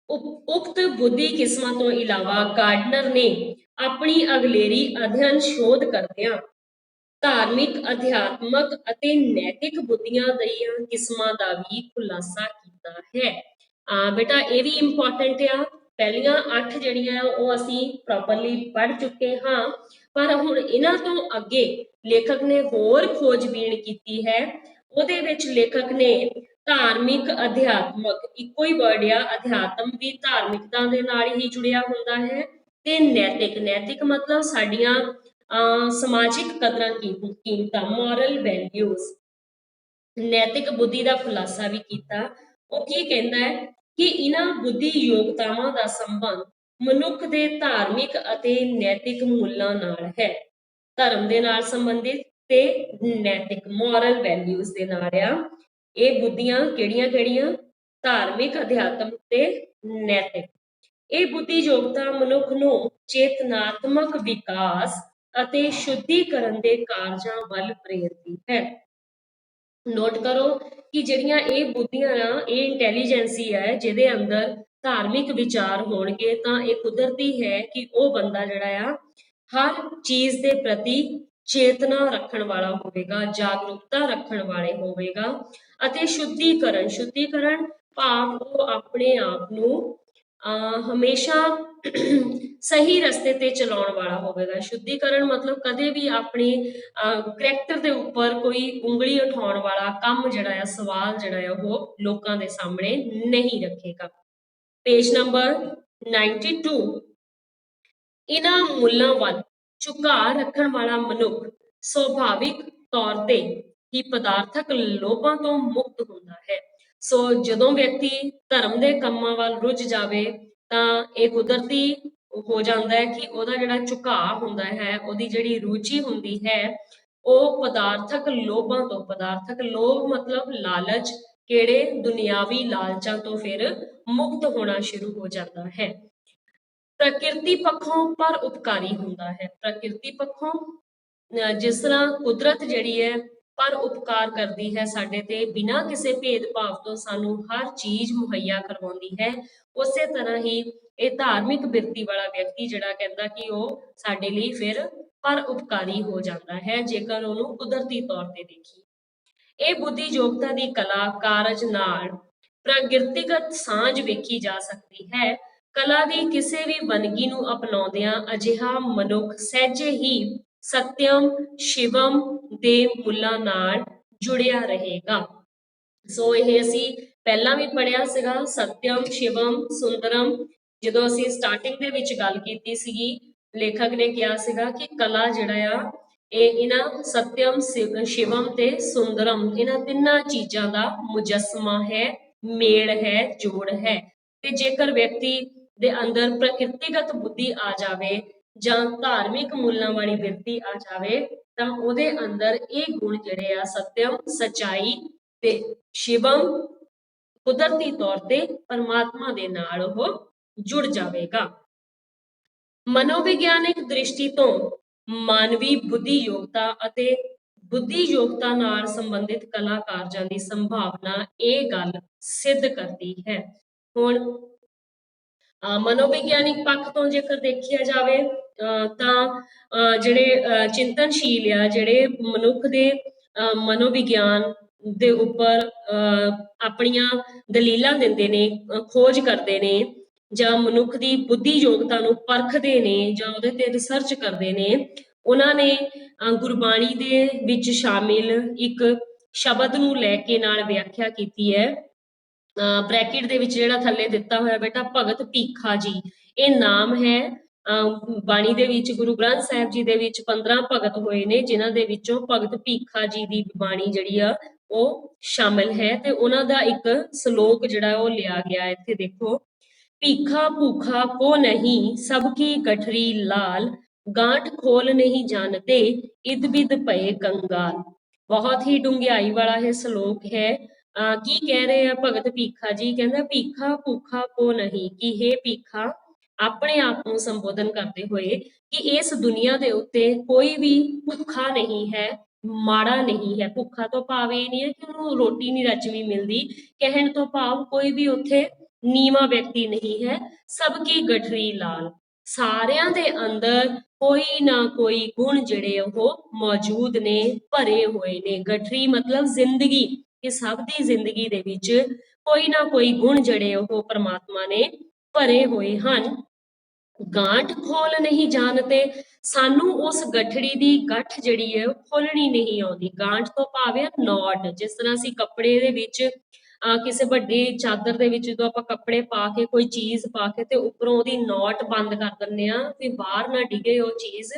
ਉਕਤ ਬੁੱਧੀ ਕਿਸਮਾਂ ਤੋਂ ਇਲਾਵਾ ਗਾਰਡਨਰ ਨੇ ਆਪਣੀ ਅਗਲੇਰੀ ਅਧਿਐਨ ਸ਼ੋਧ ਕਰਦਿਆਂ ਧਾਰਮਿਕ, ਅਧਿਆਤਮਕ ਅਤੇ ਨੈਤਿਕ ਬੁੱਧੀਆਂ ਦੀਆਂ ਕਿਸਮਾਂ ਦਾ ਵੀ ਖੁਲਾਸਾ ਕੀਤਾ ਹੈ। ਬੇਟਾ ਇਹ ਵੀ ਇੰਪੋਰਟੈਂਟ ਆ। ਪਹਿਲੀਆਂ 8 ਜਿਹੜੀਆਂ ਉਹ ਅਸੀਂ ਪ੍ਰੋਪਰਲੀ ਪੜ੍ਹ ਚੁੱਕੇ ਹਾਂ, ਪਰ ਹੁਣ ਇਹਨਾਂ ਤੋਂ ਅੱਗੇ ਲੇਖਕ ਨੇ ਹੋਰ ਖੋਜਬੀਨ ਕੀਤੀ ਹੈ। ਉਹਦੇ ਵਿੱਚ ਲੇਖਕ ਨੇ ਧਾਰਮਿਕ, ਅਧਿਆਤਮਕ, ਇੱਕੋ ਹੀ ਵਰਡ ਆ, ਅਧਿਆਤਮ ਵੀ ਧਾਰਮਿਕਤਾ ਦੇ ਨਾਲ ਹੀ ਜੁੜਿਆ ਹੁੰਦਾ ਹੈ, ਤੇ ਨੈਤਿਕ ਮਤਲਬ ਸਾਡੀਆਂ ਸਮਾਜਿਕ ਕਦਰਾਂ ਕੀਮਤਾਂ, ਮੋਰਲ ਵੈਲਿਊਜ਼, ਨੈਤਿਕ ਬੁੱਧੀ ਦਾ ਖੁਲਾਸਾ ਵੀ ਕੀਤਾ। ਉਹ ਕੀ ਕਹਿੰਦਾ ਹੈ ਕਿ ਇਹਨਾਂ ਬੁੱਧੀ ਯੋਗਤਾਵਾਂ ਦਾ ਸੰਬੰਧ ਮਨੁੱਖ ਦੇ ਧਾਰਮਿਕ ਅਤੇ ਨੈਤਿਕ ਮੁੱਲਾਂ ਨਾਲ ਹੈ। ਧਰਮ ਦੇ ਨਾਲ ਸੰਬੰਧਿਤ ਤੇ ਨੈਤਿਕ, ਮੋਰਲ ਵੈਲਿਊਜ਼ ਦੇ ਨਾਲ ਆ। ਇਹ ਬੁੱਧੀਆਂ ਕਿਹੜੀਆਂ? ਧਾਰਮਿਕ, ਅਧਿਆਤਮਕ ਤੇ ਨੈਤਿਕ। ਇਹ ਬੁੱਧੀ ਯੋਗਤਾ ਮਨੁੱਖ ਨੂੰ ਚੇਤਨਾਤਮਕ ਵਿਕਾਸ ਅਤੇ ਸ਼ੁੱਧੀਕਰਨ ਦੇ ਕਾਰਜਾਂ ਵੱਲ ਪ੍ਰੇਰਦੀ ਹੈ। ਨੋਟ ਕਰੋ ਕਿ ਜਿਹੜੀਆਂ ਇਹ ਬੁੱਧੀਆਂ ਆ, ਇਹ ਇੰਟੈਲੀਜੈਂਸੀ ਹੈ ਜਿਹਦੇ ਅੰਦਰ ਧਾਰਮਿਕ ਵਿਚਾਰ ਹੋਣਗੇ, ਤਾਂ ਇਹ ਕੁਦਰਤੀ ਹੈ ਕਿ ਉਹ ਬੰਦਾ ਜਿਹੜਾ ਆ ਹਰ ਚੀਜ਼ ਦੇ ਪ੍ਰਤੀ ਚੇਤਨਾ ਰੱਖਣ ਵਾਲਾ ਹੋਵੇਗਾ, ਜਾਗਰੂਕਤਾ ਰੱਖਣ ਵਾਲੇ ਹੋਵੇਗਾ। ਅਤੇ ਸ਼ੁੱਧੀਕਰਨ ਭਾਵ ਉਹ ਆਪਣੇ ਆਪ ਨੂੰ ਹਮੇਸ਼ਾ ਸਹੀ ਰਸਤੇ ਤੇ ਚਲਾਉਣ ਵਾਲਾ ਹੋਵੇਗਾ। ਸ਼ੁੱਧੀਕਰਨ ਮਤਲਬ ਕਦੇ ਵੀ ਆਪਣੀ ਕਰੈਕਟਰ ਦੇ ਉੱਪਰ ਕੋਈ ਉਂਗਲੀ ਉਠਾਉਣ ਵਾਲਾ ਕੰਮ ਜਿਹੜਾ ਆ, ਸਵਾਲ ਜਿਹੜਾ ਆ, ਉਹ ਲੋਕਾਂ ਦੇ ਸਾਹਮਣੇ ਨਹੀਂ ਰੱਖੇਗਾ। Page number 92। ਇਹਨਾਂ ਮੁੱਲਾਂ ਵੱਲ ਝੁਕਾਅ ਰੱਖਣ ਵਾਲਾ ਮਨੁੱਖ ਸੁਭਾਵਿਕ ਤੌਰ ਤੇ ਹੀ ਪਦਾਰਥਕ ਲੋਭਾਂ ਤੋਂ ਮੁਕਤ ਹੁੰਦਾ ਹੈ। ਸੋ ਜਦੋਂ ਵਿਅਕਤੀ ਧਰਮ ਦੇ ਕੰਮਾਂ ਵੱਲ ਰੁੱਝ ਜਾਵੇ ਤਾਂ ਇਹ ਕੁਦਰਤੀ ਹੋ ਜਾਂਦਾ ਹੈ ਕਿ ਉਹਦਾ ਜਿਹੜਾ ਝੁਕਾਅ ਹੁੰਦਾ ਹੈ, ਉਹਦੀ ਜਿਹੜੀ ਰੁਚੀ ਹੁੰਦੀ ਹੈ, ਉਹ ਪਦਾਰਥਕ ਲੋਭਾਂ ਤੋਂ, ਪਦਾਰਥਕ ਲੋਭ ਮਤਲਬ ਲਾਲਚ, ਕਿਹੜੇ ਦੁਨਿਆਵੀ ਲਾਲਚਾਂ ਤੋਂ ਫਿਰ ਮੁਕਤ ਹੋਣਾ ਸ਼ੁਰੂ ਹੋ ਜਾਂਦਾ ਹੈ। ਪ੍ਰਕਿਰਤੀ ਪੱਖੋਂ ਪਰ ਉਪਕਾਰੀ ਹੁੰਦਾ ਹੈ। ਪ੍ਰਕਿਰਤੀ ਪੱਖੋਂ ਜਿਸ ਤਰ੍ਹਾਂ ਕੁਦਰਤ ਜਿਹੜੀ ਹੈ ਪਰ ਉਪਕਾਰ ਕਰਦੀ ਹੈ ਸਾਡੇ ਤੇ, ਬਿਨਾਂ ਕਿਸੇ ਭੇਦਭਾਵ ਤੋਂ ਸਾਨੂੰ ਹਰ ਚੀਜ਼ ਮੁਹੱਈਆ ਕਰਵਾਉਂਦੀ ਹੈ, ਉਸੇ ਤਰ੍ਹਾਂ ਹੀ ਇਹ ਧਾਰਮਿਕ ਬਿਰਤੀ ਵਾਲਾ ਵਿਅਕਤੀ ਜਿਹੜਾ ਕਹਿੰਦਾ ਕਿ ਉਹ ਸਾਡੇ ਲਈ ਫਿਰ ਪਰ ਉਪਕਾਰੀ ਹੋ ਜਾਂਦਾ ਹੈ ਜੇਕਰ ਉਹਨੂੰ ਕੁਦਰਤੀ ਤੌਰ ਤੇ ਦੇਖੀਏ। ਇਹ ਬੁੱਧੀ ਯੋਗਤਾ ਦੀ ਕਲਾ ਕਾਰਜ ਨਾਲ ਪ੍ਰਕਿਰਤੀਗਤ ਸਾਂਝ ਵੇਖੀ ਜਾ ਸਕਦੀ ਹੈ। ਕਲਾ ਦੀ ਕਿਸੇ ਵੀ ਵੰਨਗੀ ਨੂੰ ਅਪਣਾਉਂਦਿਆਂ ਅਜਿਹਾ ਮਨੁੱਖ ਸਹਿਜੇ ਹੀ ਸਤਿਅਮ ਸ਼ਿਵਮ ਦੇ ਮੁੱਲਾਂ ਨਾਲ ਜੁੜਿਆ ਰਹੇਗਾ। ਸੋ ਇਹ ਅਸੀਂ ਪਹਿਲਾਂ ਵੀ ਪੜ੍ਹਿਆ ਸੀਗਾ, ਸਤਿਅਮ ਸ਼ਿਵਮ ਸੁੰਦਰਮ। ਜਦੋਂ ਅਸੀਂ ਸਟਾਰਟਿੰਗ ਦੇ ਵਿੱਚ ਗੱਲ ਕੀਤੀ ਸੀਗੀ, ਲੇਖਕ ਨੇ ਕਿਹਾ ਸੀਗਾ ਕਿ ਕਲਾ ਜਿਹੜਾ ਆ ਇਹ ਇਹਨਾਂ ਸਤਿਅਮ ਸ਼ਿਵਮ ਤੇ ਸੁੰਦਰਮ ਇਹਨਾਂ ਤਿੰਨਾਂ ਚੀਜ਼ਾਂ ਦਾ ਮੁਜੱਸਮਾ ਹੈ, ਮੇਲ ਹੈ, ਜੋੜ ਹੈ। ਤੇ ਜੇਕਰ ਵਿਅਕਤੀ ਦੇ ਅੰਦਰ ਪ੍ਰਕਿਰਤੀਗਤ ਬੁੱਧੀ ਆ ਜਾਵੇ ਜਾਂ ਧਾਰਮਿਕ ਮੁੱਲਾਂ ਵਾਲੀ ਬਿਰਤੀ ਆ ਜਾਵੇ ਤਾਂ ਉਹਦੇ ਅੰਦਰ ਇਹ ਗੁਣ ਜਿਹੜੇ ਆ ਸਤਿਅਮ ਸਚਾਈ ਤੇ ਸ਼ਿਵਮ ਕੁਦਰਤੀ ਤੌਰ ਤੇ ਪਰਮਾਤਮਾ ਦੇ ਨਾਲ ਉਹ ਜੁੜ ਜਾਵੇਗਾ। ਮਨੋਵਿਗਿਆਨਿਕ ਦ੍ਰਿਸ਼ਟੀ ਤੋਂ ਮਾਨਵੀ ਬੁੱਧੀ ਯੋਗਤਾ ਅਤੇ ਬੁੱਧੀ ਯੋਗਤਾ ਨਾਲ ਸੰਬੰਧਿਤ ਕਲਾ ਕਾਰਜਾਂ ਦੀ ਸੰਭਾਵਨਾ ਇਹ ਗੱਲ ਸਿੱਧ ਕਰਦੀ ਹੈ। ਹੁਣ ਮਨੋਵਿਗਿਆਨਿਕ ਪੱਖ ਤੋਂ ਜੇਕਰ ਦੇਖਿਆ ਜਾਵੇ ਤਾਂ ਜਿਹੜੇ ਚਿੰਤਨਸ਼ੀਲ ਆ, ਜਿਹੜੇ ਮਨੁੱਖ ਦੇ ਮਨੋਵਿਗਿਆਨ ਦੇ ਉੱਪਰ ਆਪਣੀਆਂ ਦਲੀਲਾਂ ਦਿੰਦੇ ਨੇ, ਖੋਜ ਕਰਦੇ ਨੇ ਜਾਂ ਮਨੁੱਖ ਦੀ ਬੁੱਧੀ ਯੋਗਤਾ ਨੂੰ ਪਰਖਦੇ ਨੇ ਜਾਂ ਉਹਦੇ ਤੇ ਰਿਸਰਚ ਕਰਦੇ ਨੇ, ਉਹਨਾਂ ਨੇ ਗੁਰਬਾਣੀ ਦੇ ਵਿੱਚ ਸ਼ਾਮਿਲ ਇੱਕ ਸ਼ਬਦ ਨੂੰ ਲੈ ਕੇ ਨਾਲ ਵਿਆਖਿਆ ਕੀਤੀ ਹੈ। ਬ੍ਰੈਕਟ ਦੇ ਵਿੱਚ ਜਿਹੜਾ ਥੱਲੇ ਦਿੱਤਾ ਹੋਇਆ ਬੇਟਾ ਭਗਤ ਭੀਖਾ ਜੀ, ਇਹ ਨਾਮ ਹੈ। ਬਾਣੀ ਦੇ ਵਿੱਚ ਗੁਰੂ ਗ੍ਰੰਥ ਸਾਹਿਬ ਜੀ ਦੇ ਵਿੱਚ 15 ਭਗਤ ਹੋਏ ਨੇ, ਜਿਨ੍ਹਾਂ ਦੇ ਵਿੱਚੋਂ ਭਗਤ ਭੀਖਾ ਜੀ ਦੀ ਬਾਣੀ ਜਿਹੜੀ ਆ ਉਹ ਸ਼ਾਮਿਲ ਹੈ। ਤੇ ਉਹਨਾਂ ਦਾ ਇੱਕ ਸ਼ਲੋਕ ਜਿਹੜਾ ਉਹ ਲਿਆ ਗਿਆ ਇੱਥੇ ਦੇਖੋ, ਭੀਖਾ ਭੂਖਾ ਕੋ ਨਹੀਂ ਸਭ ਕੀ ਗਠਰੀ ਲਾਲ, ਗਾਂਠ ਖੋਲ ਨਹੀਂ ਜਾਣਦੇ ਇਦ ਬਿਦ ਭਏ ਕੰਗਾਲ। ਬਹੁਤ ਹੀ ਡੂੰਘਾਈ ਵਾਲਾ ਇਹ ਸ਼ਲੋਕ ਹੈ। ਕੀ ਕਹਿ ਰਹੇ ਆ ਭਗਤ ਭੀਖਾ ਜੀ? ਕਹਿੰਦਾ ਭੀਖਾ ਭੂਖਾ ਕੋ ਨਹੀਂ, ਕਿ ਹੇ ਭੀਖਾ ਆਪਣੇ ਆਪ ਨੂੰ ਸੰਬੋਧਨ ਕਰਦੇ ਹੋਏ ਕਿ ਇਸ ਦੁਨੀਆ ਦੇ ਉੱਤੇ ਕੋਈ ਵੀ ਭੁੱਖਾ ਨਹੀਂ ਹੈ, ਮਾੜਾ ਨਹੀਂ ਹੈ। ਭੁੱਖਾ ਤੋਂ ਭਾਵ ਇਹ ਨਹੀਂ ਹੈ ਕਿ ਉਹਨੂੰ ਰੋਟੀ ਨਹੀਂ ਰਚਵੀਂ ਮਿਲਦੀ, ਕਹਿਣ ਤੋਂ ਭਾਵ ਕੋਈ ਵੀ ਉੱਥੇ ਨੀਵਾਂ ਵਿਅਕਤੀ ਨਹੀਂ ਹੈ। ਸਭ ਕੀ ਗਠਰੀ ਲਾਲ, ਸਾਰਿਆਂ ਦੇ ਅੰਦਰ ਕੋਈ ਨਾ ਕੋਈ ਗੁਣ ਜਿਹੜੇ ਉਹ ਮੌਜੂਦ ਨੇ, ਭਰੇ ਹੋਏ ਨੇ। ਗਠਰੀ ਮਤਲਬ ਜ਼ਿੰਦਗੀ, ਕਿ ਸਭ ਦੀ ਜ਼ਿੰਦਗੀ ਦੇ ਵਿੱਚ ਕੋਈ ਨਾ ਕੋਈ ਗੁਣ ਜਿਹੜੇ ਉਹ ਪਰਮਾਤਮਾ ਨੇ ਭਰੇ ਹੋਏ ਹਨ। ਗਾਂਠ ਖੋਲ ਨਹੀਂ ਜਾਣਦੇ, ਸਾਨੂੰ ਉਸ ਗਠੜੀ ਦੀ ਗੱਠ ਜਿਹੜੀ ਹੈ ਉਹ ਖੋਲਣੀ ਨਹੀਂ ਆਉਂਦੀ। ਗਾਂਠ ਤੋਂ ਭਾਵ ਹੈ ਨੌਟ। ਜਿਸ ਤਰ੍ਹਾਂ ਅਸੀਂ ਕੱਪੜੇ ਦੇ ਵਿੱਚ ਕਿਸੇ ਵੱਡੀ ਚਾਦਰ ਦੇ ਵਿੱਚ ਜਦੋਂ ਆਪਾਂ ਕੱਪੜੇ ਪਾ ਕੇ ਕੋਈ ਚੀਜ਼ ਪਾ ਕੇ ਤੇ ਉੱਪਰੋਂ ਉਹਦੀ ਨੌਟ ਬੰਦ ਕਰ ਦਿੰਦੇ ਆ ਵੀ ਬਾਹਰ ਨਾ ਡਿੱਗੇ ਉਹ ਚੀਜ਼,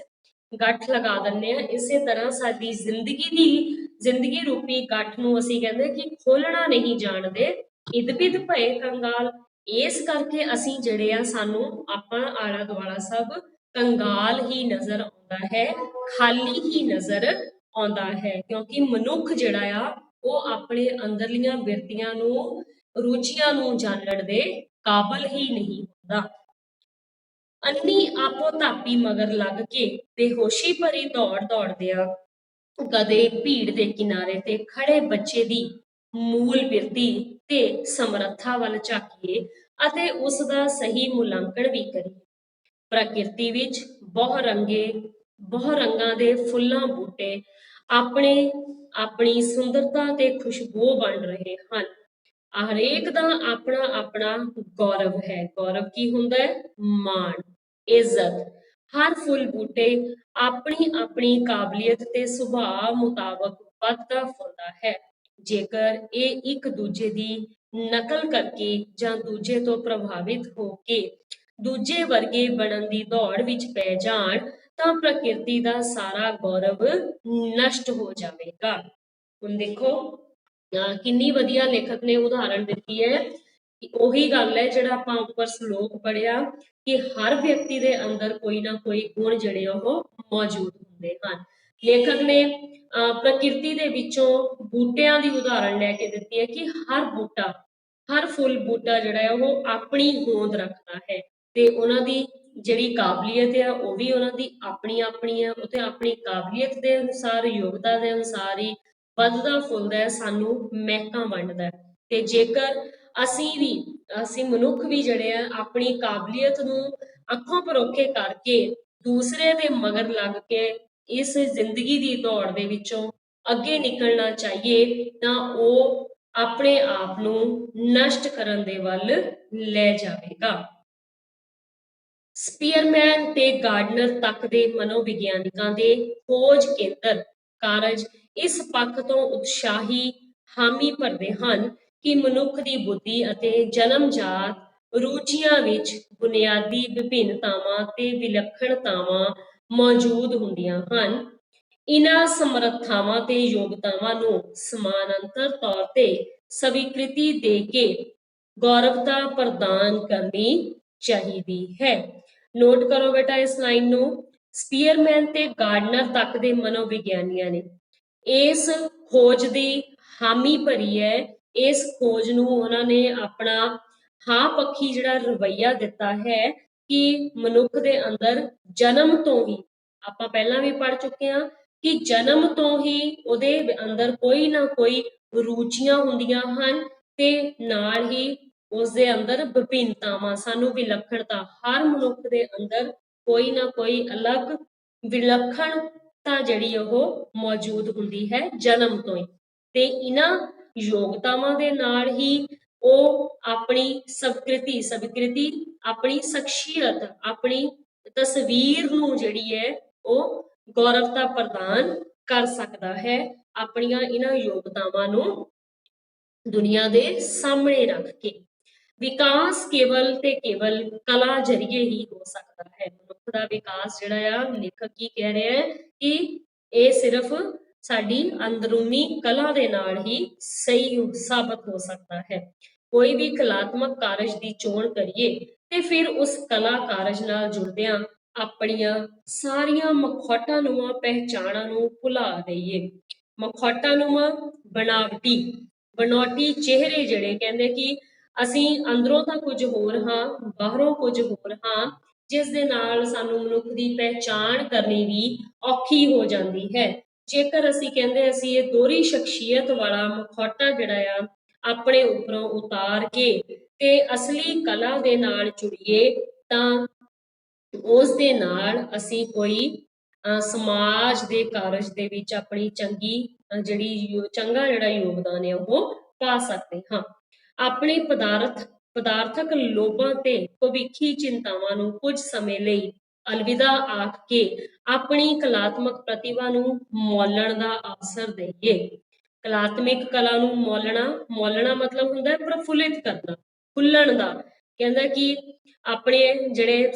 ਗੱਠ ਲਗਾ ਦਿੰਦੇ ਆ। ਇਸੇ ਤਰ੍ਹਾਂ ਸਾਡੀ ਜ਼ਿੰਦਗੀ ਰੂਪੀ ਗੱਠ ਨੂੰ ਅਸੀਂ ਕਹਿੰਦੇ ਕਿ ਖੋਲਣਾ ਨਹੀਂ ਜਾਣਦੇ, ਇਦ ਬਿਦ ਭਏ ਕੰਗਾਲ। ਇਸ ਕਰਕੇ ਅਸੀਂ ਜਿਹੜੇ ਆ ਸਾਨੂੰ ਆਪਣਾ ਆਲਾ ਦੁਆਲਾ ਸਭ ਕੰਗਾਲ ਹੀ ਨਜ਼ਰ ਆਉਂਦਾ ਹੈ, ਖਾਲੀ ਹੀ ਨਜ਼ਰ ਆਉਂਦਾ ਹੈ, ਕਿਉਂਕਿ ਮਨੁੱਖ ਜਿਹੜਾ ਆ ਉਹ ਆਪਣੇ ਅੰਦਰਲੀਆਂ ਬਿਰਤੀਆਂ ਨੂੰ, ਰੁਚੀਆਂ ਨੂੰ ਜਾਣਨ ਦੇ ਕਾਬਲ ਹੀ ਨਹੀਂ ਹੁੰਦਾ। ਅੰਨੀ ਆਪੋ ਧਾਪੀ ਮਗਰ ਲੱਗ ਕੇ ਬੇਹੋਸ਼ੀ ਭਰੀ ਦੌੜ ਦੌੜਦਿਆਂ ਕਦੇ ਭੀੜ ਦੇ ਕਿਨਾਰੇ ਤੇ ਖੜੇ ਬੱਚੇ ਦੀ ਮੂਲ ਬਿਰਤੀ ਤੇ ਸਮਰੱਥਾ ਵੱਲ ਝਾਕੀਏ ਅਤੇ ਉਸ ਦਾ ਸਹੀ ਮੁਲਾਂਕਣ ਵੀ ਕਰੀਏ। ਪ੍ਰਕਿਰਤੀ ਵਿੱਚ ਬਹੁ ਰੰਗਾਂ ਦੇ ਫੁੱਲਾਂ ਬੂਟੇ ਆਪਣੀ ਸੁੰਦਰਤਾ ਤੇ ਖੁਸ਼ਬੂ ਬਣ ਰਹੇ ਹਨ। ਹਰੇਕ ਦਾ ਆਪਣਾ ਆਪਣਾ ਗੌਰਵ ਹੈ। ਗੌਰਵ ਕੀ ਹੁੰਦਾ ਹੈ? ਮਾਣ, ਇੱਜ਼ਤ। ਹਰ ਫੁੱਲ ਬੂਟੇ ਆਪਣੀ ਆਪਣੀ ਕਾਬਲੀਅਤ ਤੇ ਸੁਭਾਅ ਮੁਤਾਬਕ ਵੱਧਦਾ ਫੁੱਲਦਾ ਹੈ। ਜੇਕਰ ਇਹ ਇੱਕ ਦੂਜੇ ਦੀ ਨਕਲ ਕਰਕੇ ਜਾਂ ਦੂਜੇ ਤੋਂ ਪ੍ਰਭਾਵਿਤ ਹੋ ਕੇ ਦੂਜੇ ਵਰਗੇ ਬਣਨ ਦੀ ਦੌੜ ਵਿੱਚ ਪੈ ਜਾਣ ਤਾਂ ਪ੍ਰਕਿਰਤੀ ਦਾ ਸਾਰਾ ਗੌਰਵ ਨਸ਼ਟ ਹੋ ਜਾਵੇਗਾ। ਹੁਣ ਦੇਖੋ ਕਿੰਨੀ ਵਧੀਆ ਲੇਖਕ ਨੇ ਉਦਾਹਰਣ ਦਿੱਤੀ ਹੈ। ਉਹੀ ਗੱਲ ਹੈ ਜਿਹੜਾ ਆਪਾਂ ਉੱਪਰ ਸ਼ਲੋਕ ਪੜ੍ਹਿਆ ਕਿ ਹਰ ਵਿਅਕਤੀ ਦੇ ਅੰਦਰ ਕੋਈ ਨਾ ਕੋਈ ਗੁਣ ਜਿਹੜੇ ਉਹ ਮੌਜੂਦ ਹੁੰਦੇ ਹਨ। ਲੇਖਕ ਨੇ ਪ੍ਰਕਿਰਤੀ ਦੇ ਵਿੱਚੋਂ ਬੂਟਿਆਂ ਦੀ ਉਦਾਹਰਣ ਲੈ ਕੇ ਦਿੱਤੀ ਹੈ ਕਿ ਹਰ ਬੂਟਾ, ਹਰ ਫੁੱਲ ਬੂਟਾ ਜਿਹੜਾ ਹੈ ਉਹ ਆਪਣੀ ਹੋਂਦ ਰੱਖਦਾ ਹੈ, ਤੇ ਉਹਨਾਂ ਦੀ ਜਿਹੜੀ ਕਾਬਲੀਅਤ ਹੈ ਉਹ ਵੀ ਉਹਨਾਂ ਦੀ ਆਪਣੀ ਆਪਣੀ ਹੈ। ਉਹ ਤੇ ਆਪਣੀ ਕਾਬਲੀਅਤ ਦੇ ਅਨੁਸਾਰ, ਯੋਗਤਾ ਦੇ ਅਨੁਸਾਰ ਹੀ ਵੱਧਦਾ ਫੁੱਲਦਾ ਹੈ, ਸਾਨੂੰ ਮਹਿਕਾਂ ਵੰਡਦਾ ਹੈ। ਤੇ ਜੇਕਰ ਅਸੀਂ ਮਨੁੱਖ ਵੀ ਜਿਹੜੇ ਆ ਆਪਣੀ ਕਾਬਲੀਅਤ ਨੂੰ ਅੱਖੋਂ ਪਰੋਖੇ ਕਰਕੇ ਦੂਸਰੇ ਦੇ ਮਗਰ ਲੱਗ ਕੇ ਇਸ ਜ਼ਿੰਦਗੀ ਦੀ ਦੌੜ ਦੇ ਵਿੱਚੋਂ ਅੱਗੇ ਨਿਕਲਣਾ ਚਾਹੀਏ, ਤਾਂ ਉਹ ਆਪਣੇ ਆਪ ਨੂੰ ਨਸ਼ਟ ਕਰਨ ਦੇ ਵੱਲ ਲੈ ਜਾਵੇਗਾ। ਸਪੀਅਰਮੈਨ ਤੇ ਗਾਰਡਨਰ ਤੱਕ ਦੇ ਮਨੋਵਿਗਿਆਨਿਕਾਂ ਦੇ ਖੋਜ ਕੇਂਦਰ ਕਾਰਜ ਇਸ ਪੱਖ ਤੋਂ ਉਤਸ਼ਾਹੀ ਹਾਮੀ ਭਰਦੇ ਹਨ ਕਿ ਮਨੁੱਖ ਦੀ ਬੁੱਧੀ ਅਤੇ ਜਨਮਜਾਤ ਰੁਚੀਆਂ ਵਿੱਚ ਬੁਨਿਆਦੀ ਵਿਭਿੰਨਤਾਵਾਂ ਤੇ ਵਿਲੱਖਣਤਾਵਾਂ ਮੌਜੂਦ ਹੁੰਦੀਆਂ ਹਨ। ਇਹਨਾਂ ਸਮਰੱਥਾਵਾਂ ਤੇ ਯੋਗਤਾਵਾਂ ਨੂੰ ਸਮਾਨਾਂਤਰ ਤੌਰ ਤੇ ਸਵੀਕ੍ਰਿਤੀ ਦੇ ਕੇ ਗੌਰਵਤਾ ਪ੍ਰਦਾਨ ਕਰਨੀ ਚਾਹੀਦੀ ਹੈ। ਨੋਟ ਕਰੋ ਬੇਟਾ ਇਸ ਲਾਈਨ ਨੂੰ, ਸਪੀਅਰਮੈਨ ਤੇ ਗਾਰਡਨਰ ਤੱਕ ਦੇ ਮਨੋਵਿਗਿਆਨੀਆਂ ਨੇ ਇਸ ਖੋਜ ਦੀ ਹਾਮੀ ਭਰੀ ਹੈ। ਇਸ ਖੋਜ ਨੂੰ ਉਹਨਾਂ ਨੇ ਆਪਣਾ ਹਾਂ ਪੱਖੀ ਜਿਹੜਾ ਰਵੱਈਆ ਦਿੱਤਾ ਹੈ ਕਿ ਮਨੁੱਖ ਦੇ ਅੰਦਰ ਜਨਮ ਤੋਂ ਹੀ, ਆਪਾਂ ਪਹਿਲਾਂ ਵੀ ਪੜ੍ਹ ਚੁੱਕੇ ਹਾਂ ਕਿ ਜਨਮ ਤੋਂ ਹੀ ਉਹਦੇ ਅੰਦਰ ਕੋਈ ਨਾ ਕੋਈ ਰੁਚੀਆਂ ਹੁੰਦੀਆਂ ਹਨ, ਤੇ ਨਾਲ ਹੀ ਉਸਦੇ ਅੰਦਰ ਵਿਭਿੰਨਤਾਵਾਂ, ਸਾਨੂੰ ਵਿਲੱਖਣਤਾ, ਹਰ ਮਨੁੱਖ ਦੇ ਅੰਦਰ ਕੋਈ ਨਾ ਕੋਈ ਅਲੱਗ ਵਿਲੱਖਣਤਾ ਜਿਹੜੀ ਉਹ ਮੌਜੂਦ ਹੁੰਦੀ ਹੈ ਜਨਮ ਤੋਂ ਹੀ। ਤੇ ਇਹਨਾਂ ਯੋਗਤਾਵਾਂ ਦੇ ਨਾਲ ਹੀ ਉਹ ਆਪਣੀ ਸਵੀਕ੍ਰਿਤੀ ਆਪਣੀ ਸ਼ਖਸੀਅਤ, ਆਪਣੀ ਤਸਵੀਰ ਨੂੰ ਜਿਹੜੀ ਹੈ ਉਹ ਗੌਰਵਤਾ ਪ੍ਰਦਾਨ ਕਰ ਸਕਦਾ ਹੈ, ਆਪਣੀਆਂ ਇਹਨਾਂ ਯੋਗਤਾਵਾਂ ਨੂੰ ਦੁਨੀਆ ਦੇ ਸਾਹਮਣੇ ਰੱਖ ਕੇ। ਵਿਕਾਸ ਕੇਵਲ ਤੇ ਕੇਵਲ ਕਲਾ ਜਰੀਏ ਹੀ ਹੋ ਸਕਦਾ ਹੈ। ਮਨੁੱਖ ਦਾ ਵਿਕਾਸ ਜਿਹੜਾ ਆ, ਲੇਖਕ ਕੀ ਕਹਿ ਰਿਹਾ ਹੈ ਕਿ ਇਹ ਸਿਰਫ ਸਾਡੀ ਅੰਦਰੂਨੀ ਕਲਾ ਦੇ ਨਾਲ ਹੀ ਸਹੀ ਸਾਬਤ ਹੋ ਸਕਦਾ ਹੈ। ਕੋਈ ਵੀ ਕਲਾਤਮਕ ਕਾਰਜ ਦੀ ਚੋਣ ਕਰੀਏ ਤੇ ਫਿਰ ਉਸ ਕਲਾ ਕਾਰਜ ਨਾਲ ਜੁੜਦਿਆਂ ਆਪਣੀਆਂ ਸਾਰੀਆਂ ਮਖੌਟਾਨੁਮਾ ਪਹਿਚਾਣਾਂ ਨੂੰ ਭੁਲਾ ਦਈਏ। ਮਖੌਟਾਨੁਮਾ ਬਣਾਉਟੀ ਚਿਹਰੇ ਜਿਹੜੇ, ਕਹਿੰਦੇ ਕਿ ਅਸੀਂ ਅੰਦਰੋਂ ਤਾਂ ਕੁਝ ਹੋਰ ਹਾਂ, ਬਾਹਰੋਂ ਕੁਝ ਹੋਰ ਹਾਂ, ਜਿਸ ਦੇ ਨਾਲ ਸਾਨੂੰ ਮਨੁੱਖ ਦੀ ਪਹਿਚਾਣ ਕਰਨੀ ਵੀ ਔਖੀ ਹੋ ਜਾਂਦੀ ਹੈ। ਜੇਕਰ ਅਸੀਂ ਕਹਿੰਦੇ ਅਸੀਂ ਇਹ ਦੋਹਰੀ ਸ਼ਖਸੀਅਤ ਵਾਲਾ ਮਖੌਟਾ ਜਿਹੜਾ ਆ ਆਪਣੇ ਉੱਪਰੋਂ ਉਤਾਰ ਕੇ ਤੇ ਅਸਲੀ ਕਲਾ ਦੇ ਨਾਲ ਜੁੜੀਏ, ਤਾਂ ਉਸ ਦੇ ਨਾਲ ਅਸੀਂ ਕੋਈ ਸਮਾਜ ਦੇ ਕਾਰਜ ਦੇ ਵਿੱਚ ਆਪਣੀ ਚੰਗਾ ਜਿਹੜਾ ਯੋਗਦਾਨ ਹੈ ਉਹ ਪਾ ਸਕਦੇ ਹਾਂ। ਆਪਣੇ ਪਦਾਰਥਕ ਲੋਭਾਂ ਤੇ ਭਵਿੱਖੀ ਚਿੰਤਾਵਾਂ ਨੂੰ ਕੁਝ ਸਮੇਂ ਲਈ ਅਲਵਿਦਾ ਆਖ ਕੇ ਆਪਣੀ ਕਲਾਤਮਕ ਪ੍ਰਤਿਭਾ ਨੂੰ ਮੌਲਣ ਦਾ ਅਵਸਰ ਦੇਈਏ। ਕਲਾਤਮਿਕ ਕਲਾ ਨੂੰ ਮੌਲਣਾ ਮਤਲਬ ਹੁੰਦਾ ਹੈ ਪ੍ਰਫੁੱਲਿਤ ਕਰਨਾ, ਖੁੱਲਣ ਦਾ। ਕਹਿੰਦਾ ਕਿ ਆਪਣੇ ਜਿਹੜੇ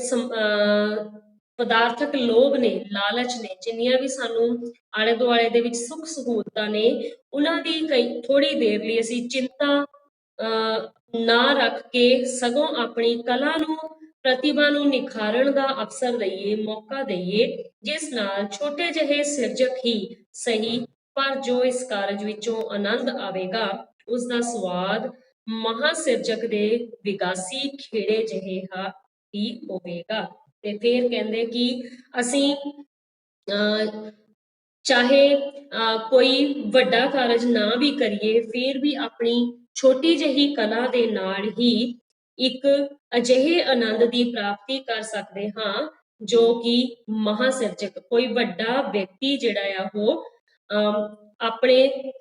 ਪਦਾਰਥਕ ਲੋਭ ਨੇ, ਲਾਲਚ ਨੇ, ਜਿੰਨੀਆਂ ਵੀ ਸਾਨੂੰ ਆਲੇ ਦੁਆਲੇ ਦੇ ਵਿੱਚ ਸੁੱਖ ਸਹੂਲਤਾਂ ਨੇ, ਉਹਨਾਂ ਦੀ ਥੋੜੀ ਦੇਰ ਲਈ ਅਸੀਂ ਚਿੰਤਾ ਨਾ ਰੱਖ ਕੇ ਸਗੋਂ ਆਪਣੀ ਕਲਾ ਨੂੰ, ਪ੍ਰਤਿਭਾ ਨੂੰ ਨਿਖਾਰਨ ਦਾ ਅਵਸਰ ਦਈਏ, ਮੌਕਾ ਦਈਏ, ਜਿਸ ਨਾਲ ਛੋਟੇ ਜਿਹੇ ਸਿਰਜਕ ਹੀ ਸਹੀ, ਪਰ ਜੋ ਇਸ ਕਾਰਜ ਵਿੱਚੋਂ ਆਨੰਦ ਆਵੇਗਾ ਉਸ ਦਾ ਸਵਾਦ ਮਹਾਸਿਰਜਕ ਦੇ ਵਿਗਾਸੀ ਖੇੜੇ ਜਿਹੇ ਹੀ ਹੋਵੇਗਾ। ਤੇ ਫਿਰ ਕਹਿੰਦੇ ਕਿ ਅਸੀਂ ਚਾਹੇ ਕੋਈ ਵੱਡਾ ਕਾਰਜ ਨਾ ਵੀ ਕਰੀਏ, ਫਿਰ ਵੀ ਆਪਣੀ ਛੋਟੀ ਜਿਹੀ ਕਲਾ ਦੇ ਨਾਲ ਹੀ ਇੱਕ ਅਜਿਹੇ ਆਨੰਦ ਦੀ ਪ੍ਰਾਪਤੀ ਕਰ ਸਕਦੇ ਹਾਂ ਜੋ ਕਿ ਮਹਾਸਿਰਜਕ, ਕੋਈ ਵੱਡਾ ਵਿਅਕਤੀ ਜਿਹੜਾ ਆ ਉਹ ਆਪਣੇ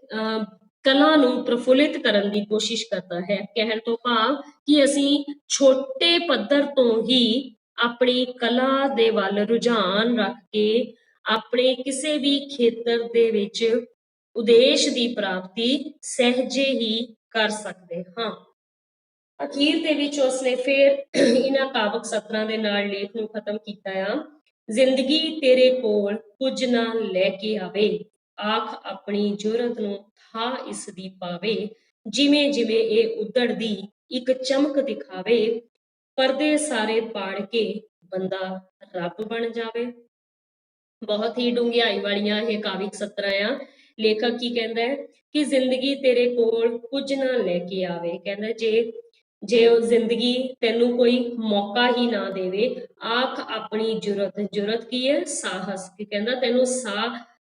ਕਲਾ ਨੂੰ ਪ੍ਰਫੁੱਲਿਤ ਕਰਨ ਦੀ ਕੋਸ਼ਿਸ਼ ਕਰਦਾ ਹੈ। ਕਹਿਣ ਤੋਂ ਭਾਵ ਕਿ ਅਸੀਂ ਛੋਟੇ ਪੱਧਰ ਤੋਂ ਹੀ ਆਪਣੀ ਕਲਾ ਦੇ ਵੱਲ ਰੁਝਾਨ ਰੱਖ ਕੇ ਆਪਣੇ ਕਿਸੇ ਵੀ ਖੇਤਰ ਦੇ ਵਿੱਚ ਉਦੇਸ਼ ਦੀ ਪ੍ਰਾਪਤੀ ਸਹਿਜੇ ਹੀ ਕਰ ਸਕਦੇ ਹਾਂ। ਅਖੀਰ ਦੇ ਵਿੱਚ ਉਸਨੇ ਫਿਰ ਇਹਨਾਂ ਕਾਵਕ ਸਤਰਾਂ ਦੇ ਨਾਲ ਲੇਖ ਨੂੰ ਖਤਮ ਕੀਤਾ ਆ। ਜ਼ਿੰਦਗੀ ਤੇਰੇ ਕੋਲ ਕੁਝ ਨਾ ਲੈ ਕੇ ਆਵੇ, ਆਖ ਆਪਣੀ ਜੁਰਤ ਨੂੰ ਥਾਂ ਇਸ ਦੀ ਪਾਵੇ, ਜਿਵੇਂ ਜਿਵੇਂ ਇਹ ਉੱਧੜਦੀ ਇੱਕ ਚਮਕ ਦਿਖਾਵੇ, ਪਰਦੇ ਸਾਰੇ ਪਾੜ ਕੇ ਬੰਦਾ ਰੱਬ ਬਣ ਜਾਵੇ। ਬਹੁਤ ਹੀ ਡੂੰਘਾਈ ਵਾਲੀਆਂ ਇਹ ਕਾਵਿਕ ਸਤਰਾਂ ਆ। ਲੇਖਕ ਕੀ ਕਹਿੰਦਾ ਹੈ ਕਿ ਜ਼ਿੰਦਗੀ ਤੇਰੇ ਕੋਲ ਕੁਝ ਨਾ ਲੈ ਕੇ ਆਵੇ। ਕਹਿੰਦਾ ਜੇ ਉਹ ਜ਼ਿੰਦਗੀ ਤੈਨੂੰ ਕੋਈ ਮੌਕਾ ਹੀ ਨਾ ਦੇਵੇ, ਆਖ ਆਪਣੀ ਜੁਰਤ ਕੀ ਹੈ? ਸਾਹਸ। ਕਿ ਕਹਿੰਦਾ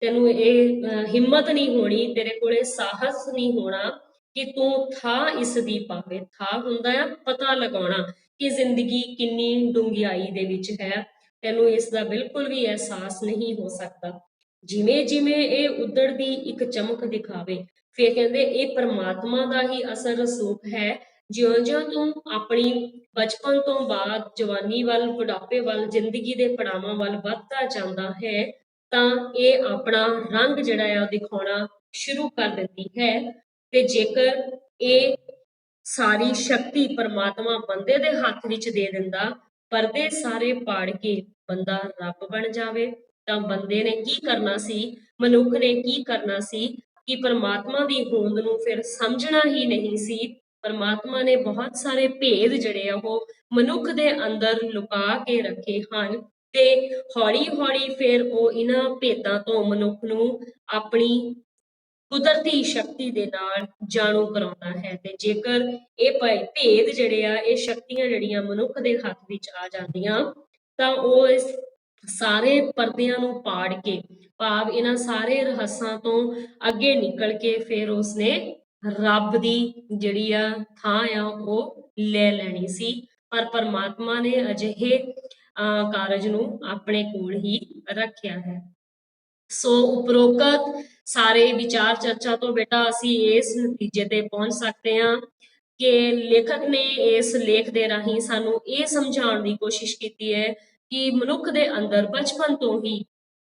ਤੈਨੂੰ ਇਹ ਹਿੰਮਤ ਨਹੀਂ ਹੋਣੀ, ਤੇਰੇ ਕੋਲੇ ਸਾਹਸ ਨਹੀਂ ਹੋਣਾ ਕਿ ਤੂੰ ਥਾਂ ਇਸ ਦੀ ਪਾਵੇ। ਥਾਂ ਹੁੰਦਾ ਆ ਪਤਾ ਲਗਾਉਣਾ ਕਿ ਜ਼ਿੰਦਗੀ ਕਿੰਨੀ ਡੂੰਘਾਈ ਦੇ ਵਿੱਚ ਹੈ, ਤੈਨੂੰ ਇਸ ਦਾ ਬਿਲਕੁਲ ਵੀ ਅਹਿਸਾਸ ਨਹੀਂ ਹੋ ਸਕਦਾ। ਜਿਵੇਂ ਜਿਵੇਂ ਇਹ ਉੱਧੜਦੀ ਇੱਕ ਚਮਕ ਦਿਖਾਵੇ। ਫਿਰ ਕਹਿੰਦੇ ਇਹ ਪਰਮਾਤਮਾ ਦਾ ਹੀ ਅਸਲ ਰਸੂਖ ਹੈ। ਜਿਉਂ-ਜਿਉਂ ਤੂੰ ਆਪਣੀ ਬਚਪਨ ਤੋਂ ਬਾਅਦ ਜਵਾਨੀ ਵੱਲ, ਬੁਢਾਪੇ ਵੱਲ, ਜ਼ਿੰਦਗੀ ਦੇ ਪੜਾਵਾਂ ਵੱਲ ਵੱਧਦਾ ਜਾਂਦਾ ਹੈ, ਤਾਂ ਇਹ ਆਪਣਾ ਰੰਗ ਜਿਹੜਾ ਆ ਉਹ ਦਿਖਾਉਣਾ ਸ਼ੁਰੂ ਕਰ ਦਿੰਦੀ ਹੈ। ਤੇ ਜੇਕਰ ਇਹ ਸਾਰੀ ਸ਼ਕਤੀ ਪਰਮਾਤਮਾ ਬੰਦੇ ਦੇ ਹੱਥ ਵਿੱਚ ਦੇ ਦਿੰਦਾ, ਪਰਦੇ ਸਾਰੇ ਪਾੜ ਕੇ ਬੰਦਾ ਰੱਬ ਬਣ ਜਾਵੇ, ਤਾਂ ਬੰਦੇ ਨੇ ਕੀ ਕਰਨਾ ਸੀ, ਮਨੁੱਖ ਨੇ ਕੀ ਕਰਨਾ ਸੀ ਕਿ ਪਰਮਾਤਮਾ ਦੀ ਹੋਂਦ ਨੂੰ ਫਿਰ ਸਮਝਣਾ ਹੀ ਨਹੀਂ ਸੀ। ਪਰਮਾਤਮਾ ਨੇ ਬਹੁਤ ਸਾਰੇ ਭੇਦ ਜਿਹੜੇ ਆ ਉਹ ਮਨੁੱਖ ਦੇ ਅੰਦਰ ਲੁਕਾ ਕੇ ਰੱਖੇ ਹਨ, ਤੇ ਹੌਲੀ-ਹੌਲੀ ਫਿਰ ਉਹ ਇਹਨਾਂ ਭੇਦਾਂ ਤੋਂ ਮਨੁੱਖ ਨੂੰ ਆਪਣੀ ਕੁਦਰਤੀ ਸ਼ਕਤੀ ਦੇ ਨਾਲ ਜਾਣੂ ਕਰਾਉਂਦਾ ਹੈ। ਤੇ ਜੇਕਰ ਇਹ ਭੇਦ ਜਿਹੜੇ ਆ, ਇਹ ਸ਼ਕਤੀਆਂ ਜਿਹੜੀਆਂ ਮਨੁੱਖ ਦੇ ਹੱਥ ਵਿੱਚ ਆ ਜਾਂਦੀਆਂ, ਤਾਂ ਉਹ ਇਸ ਸਾਰੇ ਪਰਦਿਆਂ ਨੂੰ ਪਾੜ ਕੇ, ਭਾਵ ਇਹਨਾਂ ਸਾਰੇ ਰਹੱਸਾਂ ਤੋਂ ਅੱਗੇ ਨਿਕਲ ਕੇ ਫਿਰ ਉਸਨੇ ਰੱਬ ਦੀ ਜਿਹੜੀ ਆ ਥਾਂ ਆ ਉਹ ਲੈ ਲੈਣੀ ਸੀ। ਪਰ ਪਰਮਾਤਮਾ ਨੇ ਅਜਿਹੇ ਕਾਰਜ ਨੂੰ ਆਪਣੇ ਕੋਲ ਹੀ ਰੱਖਿਆ ਹੈ। ਸੋ ਉਪਰੋਕਤ ਸਾਰੇ ਵਿਚਾਰ ਚਰਚਾ ਤੋਂ ਬੇਟਾ ਅਸੀਂ ਇਸ ਨਤੀਜੇ ਤੇ ਪਹੁੰਚ ਸਕਦੇ ਹਾਂ ਕਿ ਲੇਖਕ ਨੇ ਇਸ ਲੇਖ ਦੇ ਰਾਹੀਂ ਸਾਨੂੰ ਇਹ ਸਮਝਾਉਣ ਦੀ ਕੋਸ਼ਿਸ਼ ਕੀਤੀ ਹੈ ਕਿ ਮਨੁੱਖ ਦੇ ਅੰਦਰ ਬਚਪਨ ਤੋਂ ਹੀ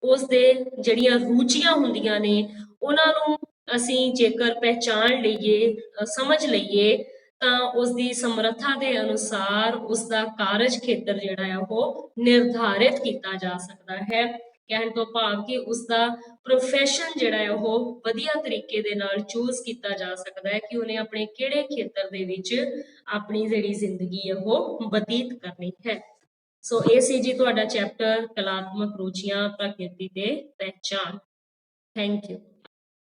ਉਸ ਦੇ ਜਿਹੜੀਆਂ ਰੁਚੀਆਂ ਹੁੰਦੀਆਂ ਨੇ, ਉਹਨਾਂ ਨੂੰ ਅਸੀਂ ਜੇਕਰ ਪਹਿਚਾਣ ਲਈਏ, ਸਮਝ ਲਈਏ, ਤਾਂ ਉਸ ਦੀ ਸਮਰੱਥਾ ਦੇ ਅਨੁਸਾਰ ਉਸ ਦਾ ਕਾਰਜ ਖੇਤਰ ਜਿਹੜਾ ਆ ਉਹ ਨਿਰਧਾਰਿਤ ਕੀਤਾ ਜਾ ਸਕਦਾ ਹੈ। ਕਹਿਣ ਤੋਂ ਭਾਵ ਕਿ ਉਸਦਾ ਪ੍ਰੋਫੈਸ਼ਨ ਜਿਹੜਾ ਹੈ ਉਹ ਵਧੀਆ ਤਰੀਕੇ ਦੇ ਨਾਲ ਚੂਜ਼ ਕੀਤਾ ਜਾ ਸਕਦਾ ਹੈ ਕਿ ਉਹਨੇ ਆਪਣੇ ਕਿਹੜੇ ਖੇਤਰ ਦੇ ਵਿੱਚ ਆਪਣੀ ਜਿਹੜੀ ਜ਼ਿੰਦਗੀ ਹੈ ਉਹ ਬਤੀਤ ਕਰਨੀ ਹੈ। ਸੋ ਇਹ ਸੀ ਜੀ ਤੁਹਾਡਾ ਚੈਪਟਰ ਕਲਾਤਮਕ ਰੁਚੀਆਂ, ਪ੍ਰਕਿਰਤੀ ਤੇ ਪਹਿਚਾਨ। Thank you.